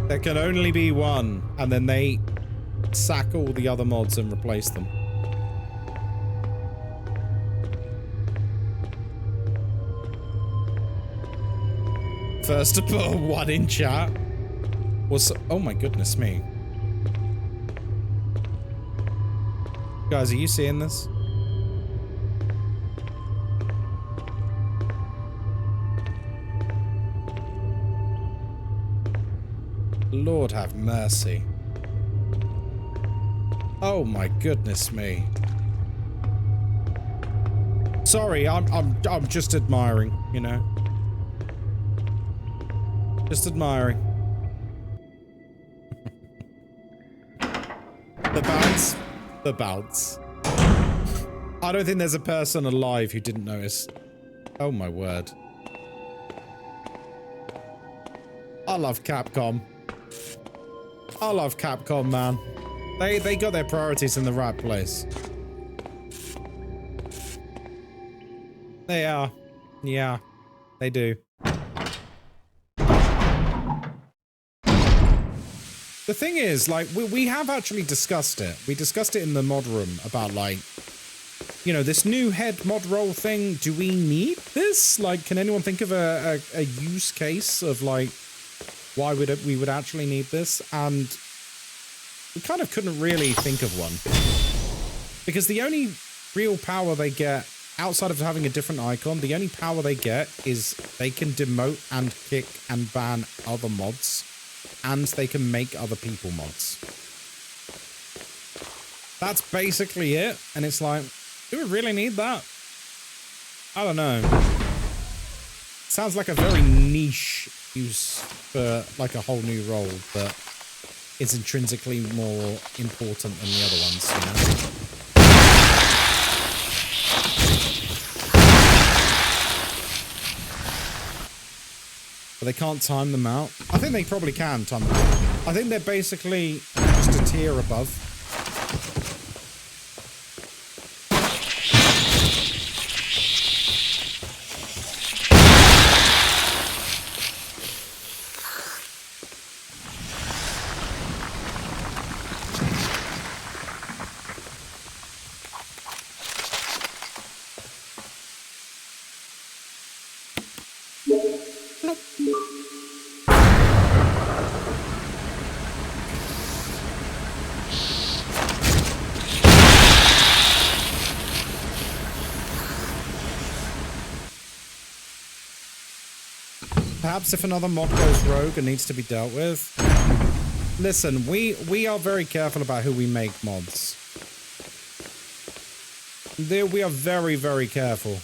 Speaker 1: There can only be one, and then they sack all the other mods and replace them. First to put a 1 in chat was... Oh my goodness me. Guys, are you seeing this? Lord have mercy. Oh my goodness me. Sorry, I'm just admiring, you know. Just admiring. The bounce. The bounce. I don't think there's a person alive who didn't notice. Oh my word. I love Capcom. I love Capcom, man. They got their priorities in the right place. They are. Yeah, they do. The thing is, like, we have actually discussed it. We discussed it in the mod room about, like, you know, this new head mod roll thing. Do we need this? Like, can anyone think of a use case of, like, why we would actually need this? And we kind of couldn't really think of one. Because the only real power they get, outside of having a different icon, the only power they get is they can demote and kick and ban other mods. And they can make other people mods. That's basically it. And it's like, do we really need that? I don't know. Sounds like a very niche use for like a whole new role that is intrinsically more important than the other ones, you know? But they can't time them out. I think they probably can time them out. I think they're basically just a tier above. Perhaps if another mod goes rogue and needs to be dealt with. Listen, we are very careful about who we make mods. We are very, very careful.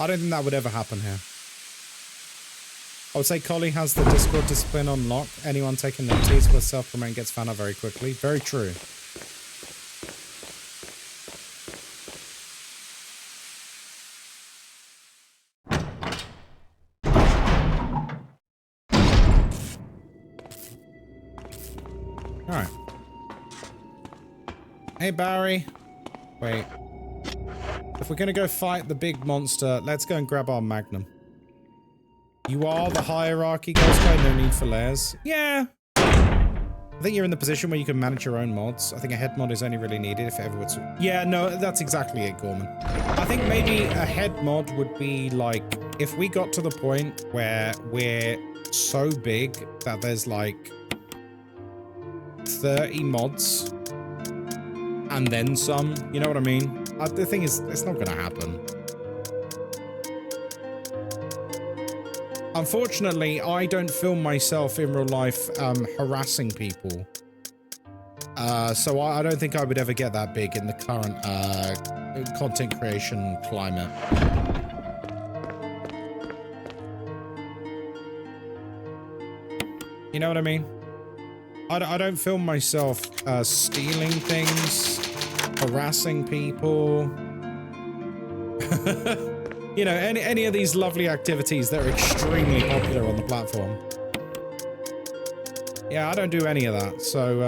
Speaker 1: I don't think that would ever happen here. I would say Collie has the Discord discipline on lock. Anyone taking liberties with self-promoting gets found out very quickly. Very true. Alright. Hey, Barry. Wait. If we're gonna go fight the big monster, let's go and grab our Magnum. You are the hierarchy, Ghostkai, no need for layers. Yeah. I think you're in the position where you can manage your own mods. I think a head mod is only really needed if it ever was... Yeah, no, that's exactly it, Gorman. I think maybe a head mod would be like, if we got to the point where we're so big that there's like 30 mods and then some, you know what I mean? The thing is, it's not gonna happen. Unfortunately, I don't film myself in real life harassing people. So I don't think I would ever get that big in the current content creation climate. You know what I mean? I don't film myself stealing things, harassing people. You know, any of these lovely activities that are extremely popular on the platform. Yeah, I don't do any of that, so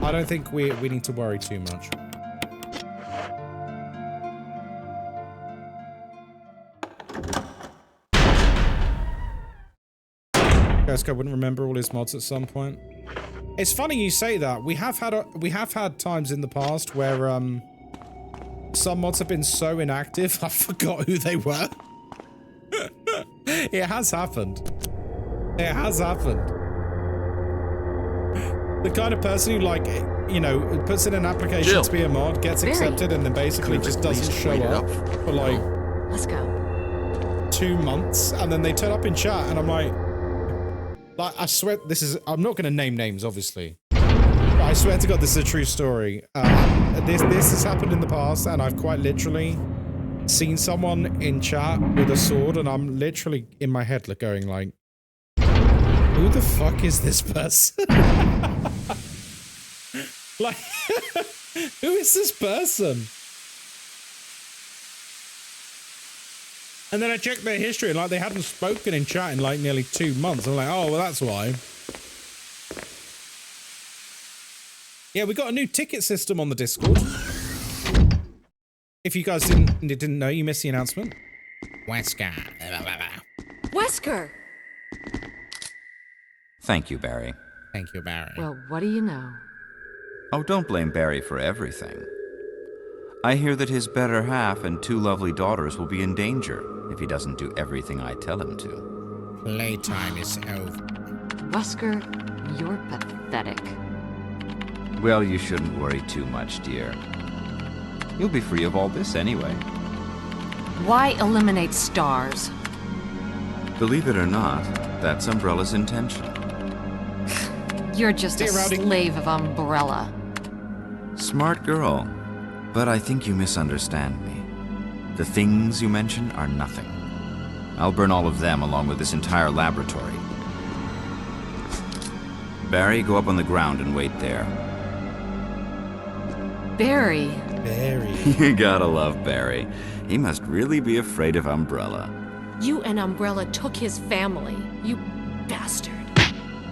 Speaker 1: I don't think we need to worry too much. Ghostkai wouldn't remember all his mods at some point. It's funny you say that. We have had times in the past where some mods have been so inactive I forgot who they were. It has happened. It has happened. The kind of person who, like, you know, puts in an application
Speaker 4: Jill.
Speaker 1: to be a mod, gets accepted, and then basically just doesn't show up for like
Speaker 3: Let's go.
Speaker 1: 2 months, and then they turn up in chat, and I'm like, I swear, this is, I'm not going to name names, obviously. But I swear to God, this is a true story. this has happened in the past, and I've quite literally seen someone in chat with a sword, and I'm literally in my head going like, who the fuck is this person? Like, who is this person? And then I checked their history, and like they hadn't spoken in chat in like nearly 2 months. I'm like, oh, well, that's why. Yeah, we got a new ticket system on the Discord. If you guys didn't know, you missed the announcement. Wesker.
Speaker 3: Wesker!
Speaker 6: Thank you, Barry.
Speaker 1: Thank you, Barry.
Speaker 3: Well, what do you know?
Speaker 6: Oh, don't blame Barry for everything. I hear that his better half and 2 lovely daughters will be in danger if he doesn't do everything I tell him to.
Speaker 1: Playtime is over.
Speaker 3: Wesker, you're pathetic.
Speaker 6: Well, you shouldn't worry too much, dear. You'll be free of all this anyway.
Speaker 3: Why eliminate stars?
Speaker 6: Believe it or not, that's Umbrella's intention.
Speaker 3: You're just a slave of Umbrella.
Speaker 6: Smart girl, but I think you misunderstand me. The things you mention are nothing. I'll burn all of them along with this entire laboratory. Barry, go up on the ground and wait there.
Speaker 3: Barry.
Speaker 1: Barry.
Speaker 6: You gotta love Barry. He must really be afraid of Umbrella.
Speaker 3: You and Umbrella took his family, you bastard.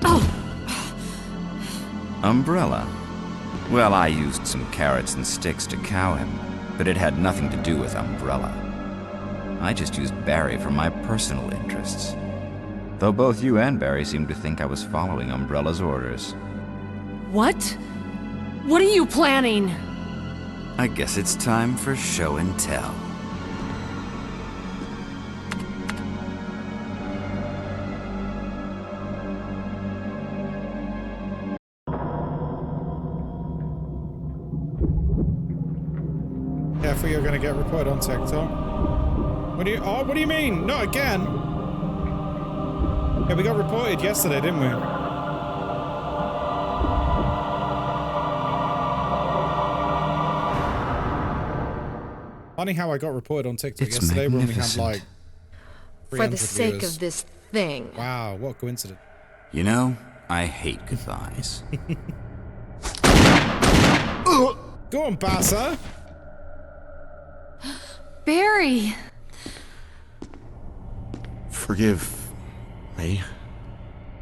Speaker 3: Oh!
Speaker 6: Umbrella? Well, I used some carrots and sticks to cow him, but it had nothing to do with Umbrella. I just used Barry for my personal interests. Though both you and Barry seem to think I was following Umbrella's orders.
Speaker 3: What? What are you planning?
Speaker 6: I guess it's time for show and tell.
Speaker 1: Yeah, I thought you were going to get reported on TikTok. What do you mean? Not again. Yeah, we got reported yesterday, didn't we? Funny how I got reported on TikTok yesterday when we had like 300
Speaker 3: For the sake
Speaker 1: viewers.
Speaker 3: of this thing.
Speaker 1: Wow, what a coincidence.
Speaker 6: You know, I hate goodbyes.
Speaker 1: Go on, Bassa.
Speaker 3: Barry!
Speaker 4: Forgive me.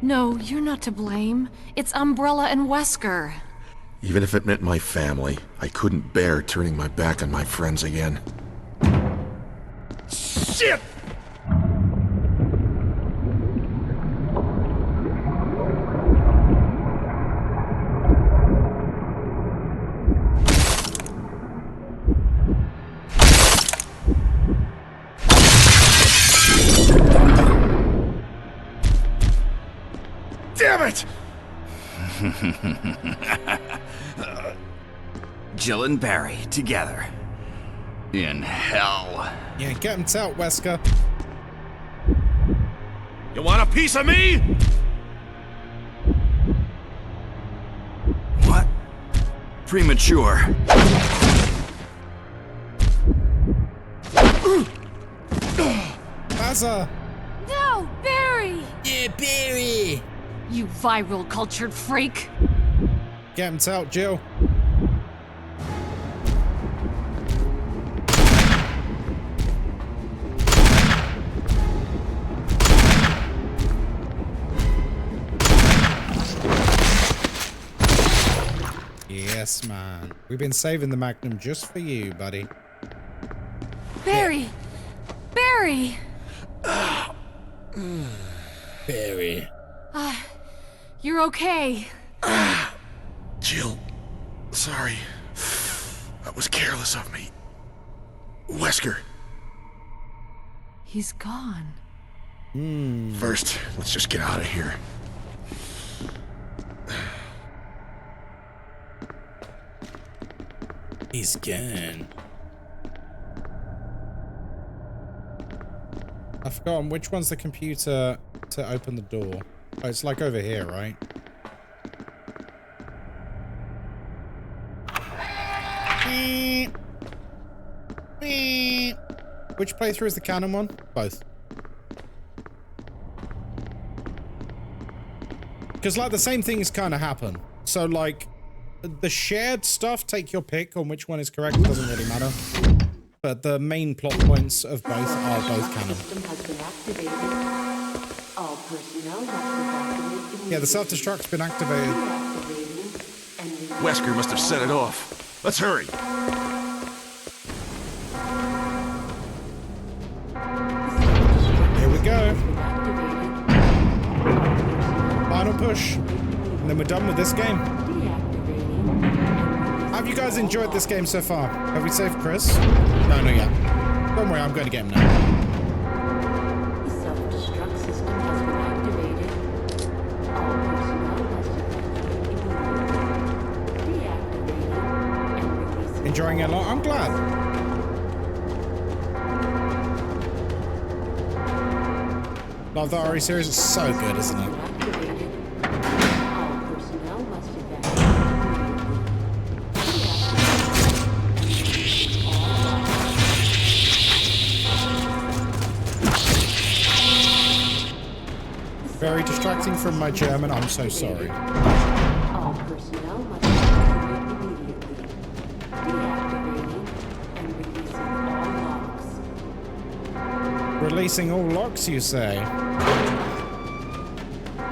Speaker 3: No, you're not to blame. It's Umbrella and Wesker.
Speaker 4: Even if it meant my family, I couldn't bear turning my back on my friends again. Shit! Damn it!
Speaker 6: Jill and Barry together. In hell.
Speaker 1: Yeah, get him out, Wesker.
Speaker 4: You want a piece of me?
Speaker 6: What? Premature.
Speaker 1: Bassa.
Speaker 3: No, Barry!
Speaker 1: Yeah, Barry.
Speaker 3: You viral cultured freak!
Speaker 1: Get him out, Jill. Yes, man. We've been saving the Magnum just for you, buddy.
Speaker 3: Barry! Yeah. Barry!
Speaker 1: Barry.
Speaker 3: You're okay.
Speaker 4: Jill, sorry. That was careless of me. Wesker.
Speaker 3: He's gone.
Speaker 4: First, let's just get out of here.
Speaker 1: He's gone. I've forgotten which one's the computer to open the door. Oh, it's like over here, right? Which playthrough is the canon one? Both. Because, like, the same things kind of happen. So, like, the shared stuff, take your pick on which one is correct. It doesn't really matter. But the main plot points of both are both canon. Yeah, the self-destruct's been activated.
Speaker 4: Wesker must have set it off. Let's hurry.
Speaker 1: Here we go. Final push. And then we're done with this game. Have you guys enjoyed this game so far? Have we saved Chris? No, not yet. Don't worry, I'm going to get him now.
Speaker 7: The self-destruct system has been activated. All personnel must evacuate deactivating and releasing.
Speaker 1: Enjoying it a lot? I'm glad. Love the RE series. It's so good, isn't it? Very distracting from my German. I'm so sorry.
Speaker 7: All personnel must evacuate immediately. Deactivating and releasing all locks.
Speaker 1: Releasing all locks, you say?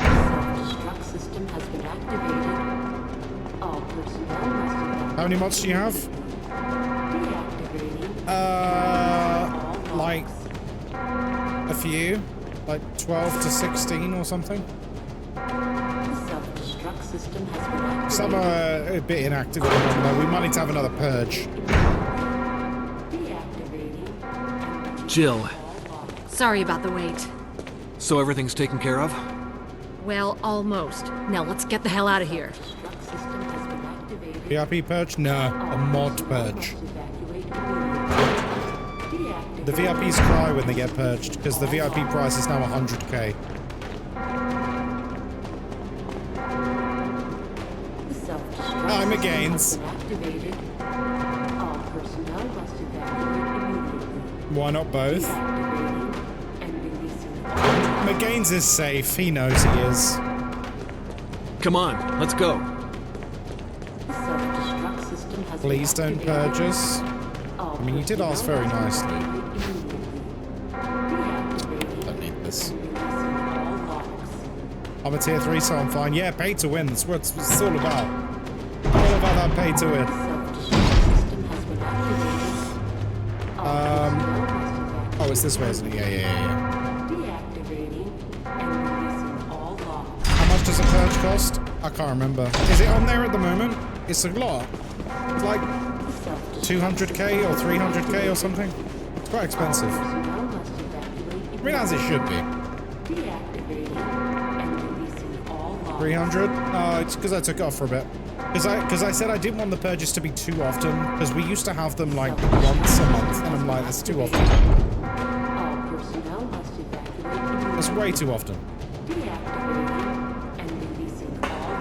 Speaker 7: Self-destruct system has been activated. All personnel must evacuate.
Speaker 1: How many mods do you have?
Speaker 7: Deactivating.
Speaker 1: Like a few. Like 12 to 16 or something.
Speaker 7: The self-destruct system has been activated.
Speaker 1: Some are a bit inactive at the moment, though. We might need to have another purge.
Speaker 7: Deactivating.
Speaker 5: Jill,
Speaker 3: Sorry about the wait.
Speaker 5: so everything's taken care of?
Speaker 3: Well, almost. Now let's get the hell out of here.
Speaker 7: Destruct system has been activated.
Speaker 1: VIP purge? No, a mod purge.
Speaker 7: Evacuate immediately.
Speaker 1: The VIPs cry when they get purged, because the VIP price is now 100k.
Speaker 7: The self-destruct
Speaker 1: I'm
Speaker 7: system
Speaker 1: against.
Speaker 7: has been activated. All personnel must evacuate immediately.
Speaker 1: Why not both?
Speaker 7: Deactivating and releasing all.
Speaker 1: McGaines is safe. He knows he is.
Speaker 5: Come on, let's go.
Speaker 7: The self-destruct system has
Speaker 1: Please
Speaker 7: been
Speaker 1: don't
Speaker 7: activated.
Speaker 1: purge us.
Speaker 7: All
Speaker 1: I mean, you did ask very
Speaker 7: personnel must
Speaker 1: nicely.
Speaker 7: evacuate immediately. Deactivating
Speaker 1: Don't need this.
Speaker 7: and releasing all locks.
Speaker 1: I'm a tier 3, so I'm fine. Yeah, pay to win. That's what it's all about. All about that pay to win.
Speaker 7: Self-destruct system has been activated. All personnel must evacuate.
Speaker 1: Oh, it's this way, isn't it? Yeah.
Speaker 7: Deactivating and releasing all locks.
Speaker 1: How much does a purge cost? I can't remember. Is it on there at the moment? It's a lot. It's like 200k or 300k or something. It's quite expensive.
Speaker 7: Personnel must evacuate
Speaker 1: I mean, as it should be.
Speaker 7: deactivating and releasing all locks.
Speaker 1: 300? Oh, it's because I took it off for a bit. Because I said I didn't want the purges to be too often, because we used to have them like once a month, and I'm like, that's too often.
Speaker 7: All personnel must evacuate
Speaker 1: That's way too often.
Speaker 7: deactivating and releasing all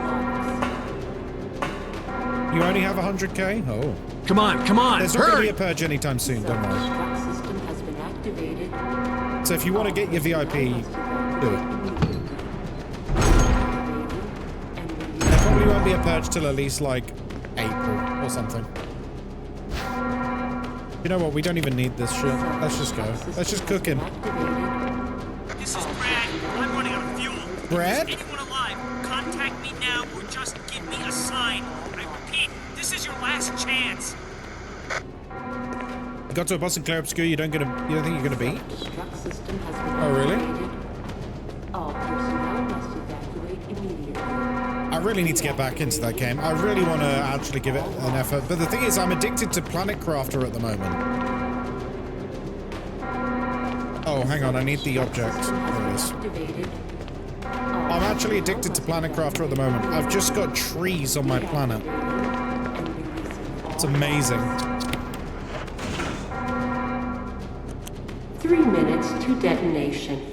Speaker 7: locks.
Speaker 1: You only have 100k? Oh.
Speaker 5: Come on,
Speaker 1: There's not going to be
Speaker 5: hurry!
Speaker 1: a purge anytime soon, don't worry.
Speaker 7: Self-destruct system has been activated.
Speaker 1: So if you want to get your VIP, do it. There probably won't be a purge till at least like April or something. You know what? We don't even need this shit. Let's just go. Let's just cook him.
Speaker 2: This is Brad. I'm running out of fuel.
Speaker 1: Brad?
Speaker 2: Is anyone alive? Contact me now or just give me a sign. I repeat, this is your last chance.
Speaker 1: You got to a boss in Claire Obscure you don't think you're gonna beat?
Speaker 7: Self-destruct system has been
Speaker 1: Oh, really?
Speaker 7: activated. All personnel must evacuate immediately.
Speaker 1: I really need to get back into that game. I really want to actually give it an effort. But the thing is, I'm addicted to Planet Crafter at the moment. Oh, hang on. I need the object. There it is.
Speaker 7: Activated.
Speaker 1: I'm actually addicted to Planet Crafter at the moment. I've just got trees on my planet. It's amazing.
Speaker 7: 3 minutes to detonation.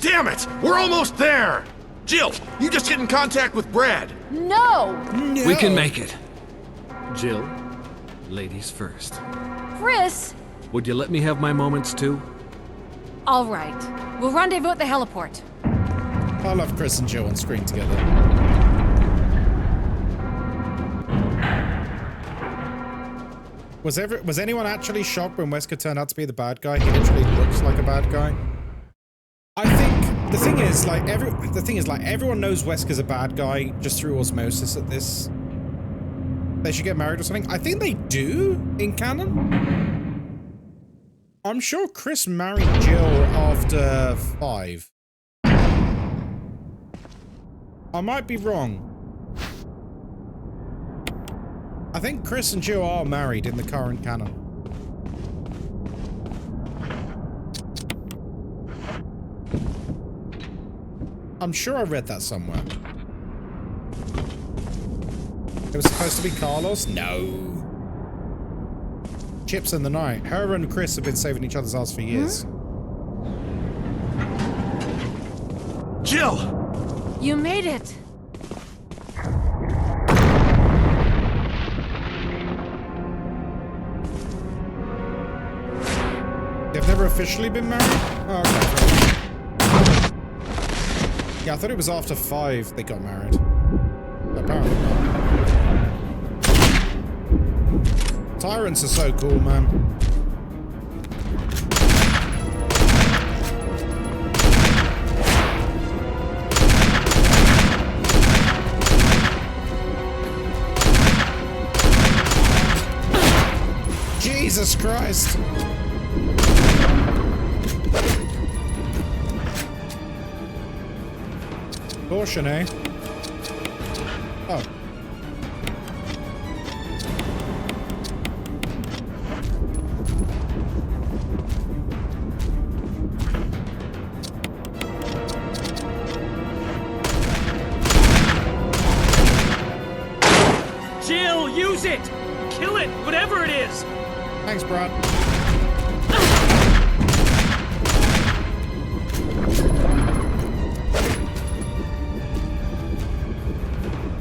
Speaker 4: Damn it! We're almost there! Jill, you just get in contact with Brad.
Speaker 3: No!
Speaker 5: We can make it. Jill, ladies first.
Speaker 3: Chris!
Speaker 5: Would you let me have my moments too?
Speaker 3: All right. We'll rendezvous at the heliport.
Speaker 1: I love Chris and Jill on screen together. Was anyone actually shocked when Wesker turned out to be the bad guy? He literally looks like a bad guy. I think the thing is like everyone knows Wesker's a bad guy just through osmosis at this. They should get married or something. I think they do in canon. I'm sure Chris married Jill after 5. I might be wrong. I think Chris and Jill are married in the current canon. I'm sure I read that somewhere. It was supposed to be Carlos? No. Chips in the night. Her and Chris have been saving each other's ass for years.
Speaker 4: Jill!
Speaker 3: You made it.
Speaker 1: They've never officially been married? Oh, okay. Yeah, I thought it was after 5 they got married. Apparently not. Tyrants are so cool, man. Jesus Christ! Caution, eh? Oh.
Speaker 2: Jill, use it! Kill it, whatever it is!
Speaker 1: Thanks, Brad.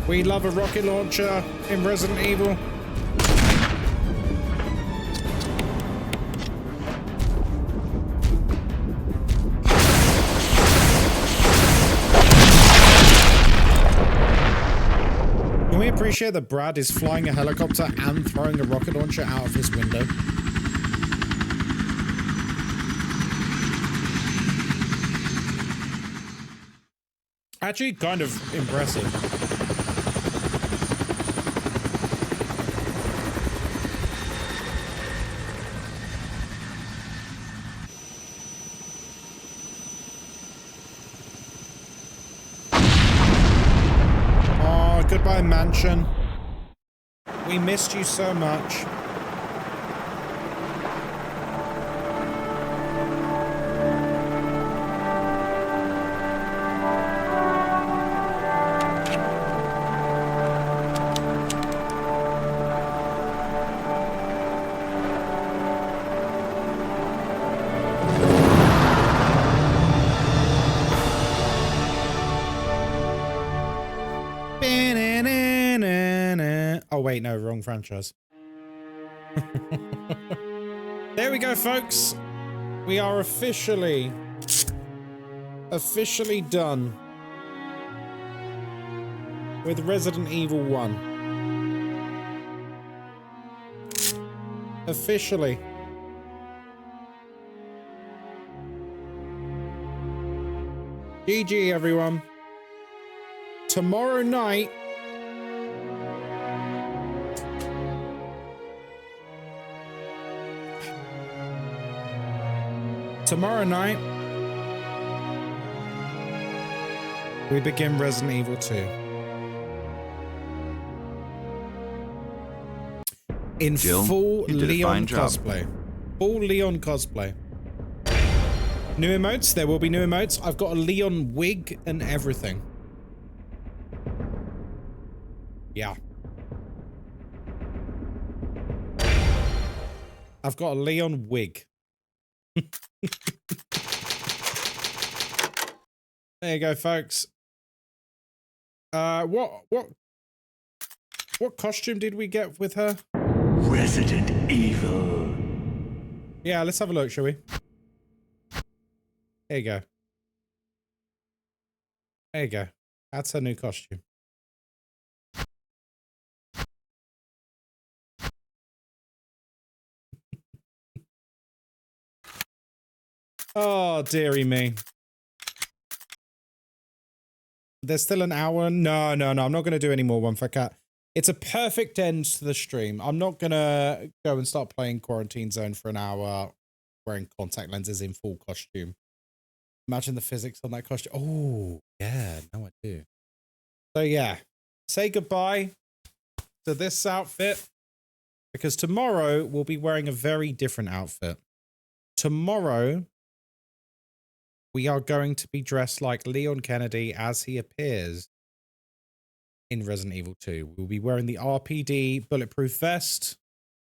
Speaker 1: We love a rocket launcher in Resident Evil. Can we appreciate that Brad is flying a helicopter and throwing a rocket launcher out of his window? Actually, kind of impressive. Goodbye, mansion. We missed you so much. Oh wait, no, wrong franchise. There we go, folks. We are officially done with Resident Evil 1. Officially. GG, everyone. Tomorrow night, we begin Resident Evil 2. In
Speaker 6: Jill,
Speaker 1: full
Speaker 6: you did a
Speaker 1: Leon
Speaker 6: fine job.
Speaker 1: cosplay. Full Leon cosplay. New emotes? There will be new emotes. I've got a Leon wig and everything. Yeah. I've got a Leon wig. There you go, folks. What costume did we get with her?
Speaker 8: Resident Evil.
Speaker 1: Yeah, let's have a look, shall we? There you go. There you go. That's her new costume. Oh, dearie me. There's still an hour. No. I'm not going to do any more One for Cat. It's a perfect end to the stream. I'm not going to go and start playing Quarantine Zone for an hour wearing contact lenses in full costume. Imagine the physics on that costume. Oh, yeah. No, I do. So, yeah. Say goodbye to this outfit because tomorrow we'll be wearing a very different outfit. Tomorrow, we are going to be dressed like Leon Kennedy as he appears in Resident Evil 2. We'll be wearing the RPD bulletproof vest,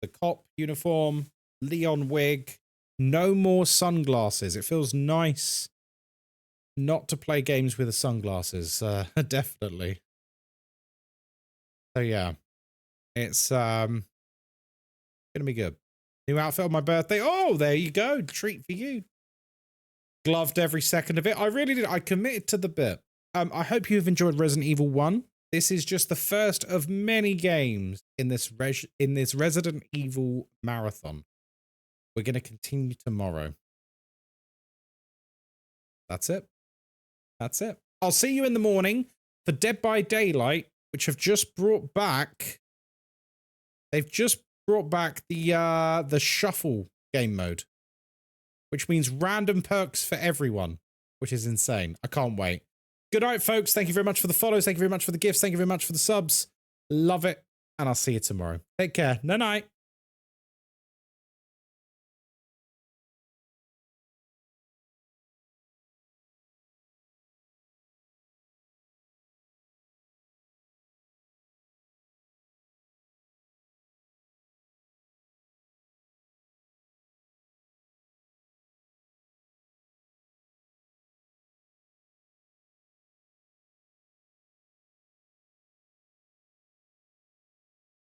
Speaker 1: the cop uniform, Leon wig, no more sunglasses. It feels nice not to play games with the sunglasses, definitely. So yeah, it's gonna be good. New outfit on my birthday. Oh, there you go. Treat for you. Gloved every second of it. I really did. I committed to the bit. I hope you've enjoyed Resident Evil 1. This is just the first of many games in this Resident Evil marathon. We're going to continue tomorrow. That's it. That's it. I'll see you in the morning for Dead by Daylight, which have just brought back. They've just brought back the shuffle game mode, which means random perks for everyone, which is insane. I can't wait. Good night, folks. Thank you very much for the follows. Thank you very much for the gifts. Thank you very much for the subs. Love it. And I'll see you tomorrow. Take care. Night-night.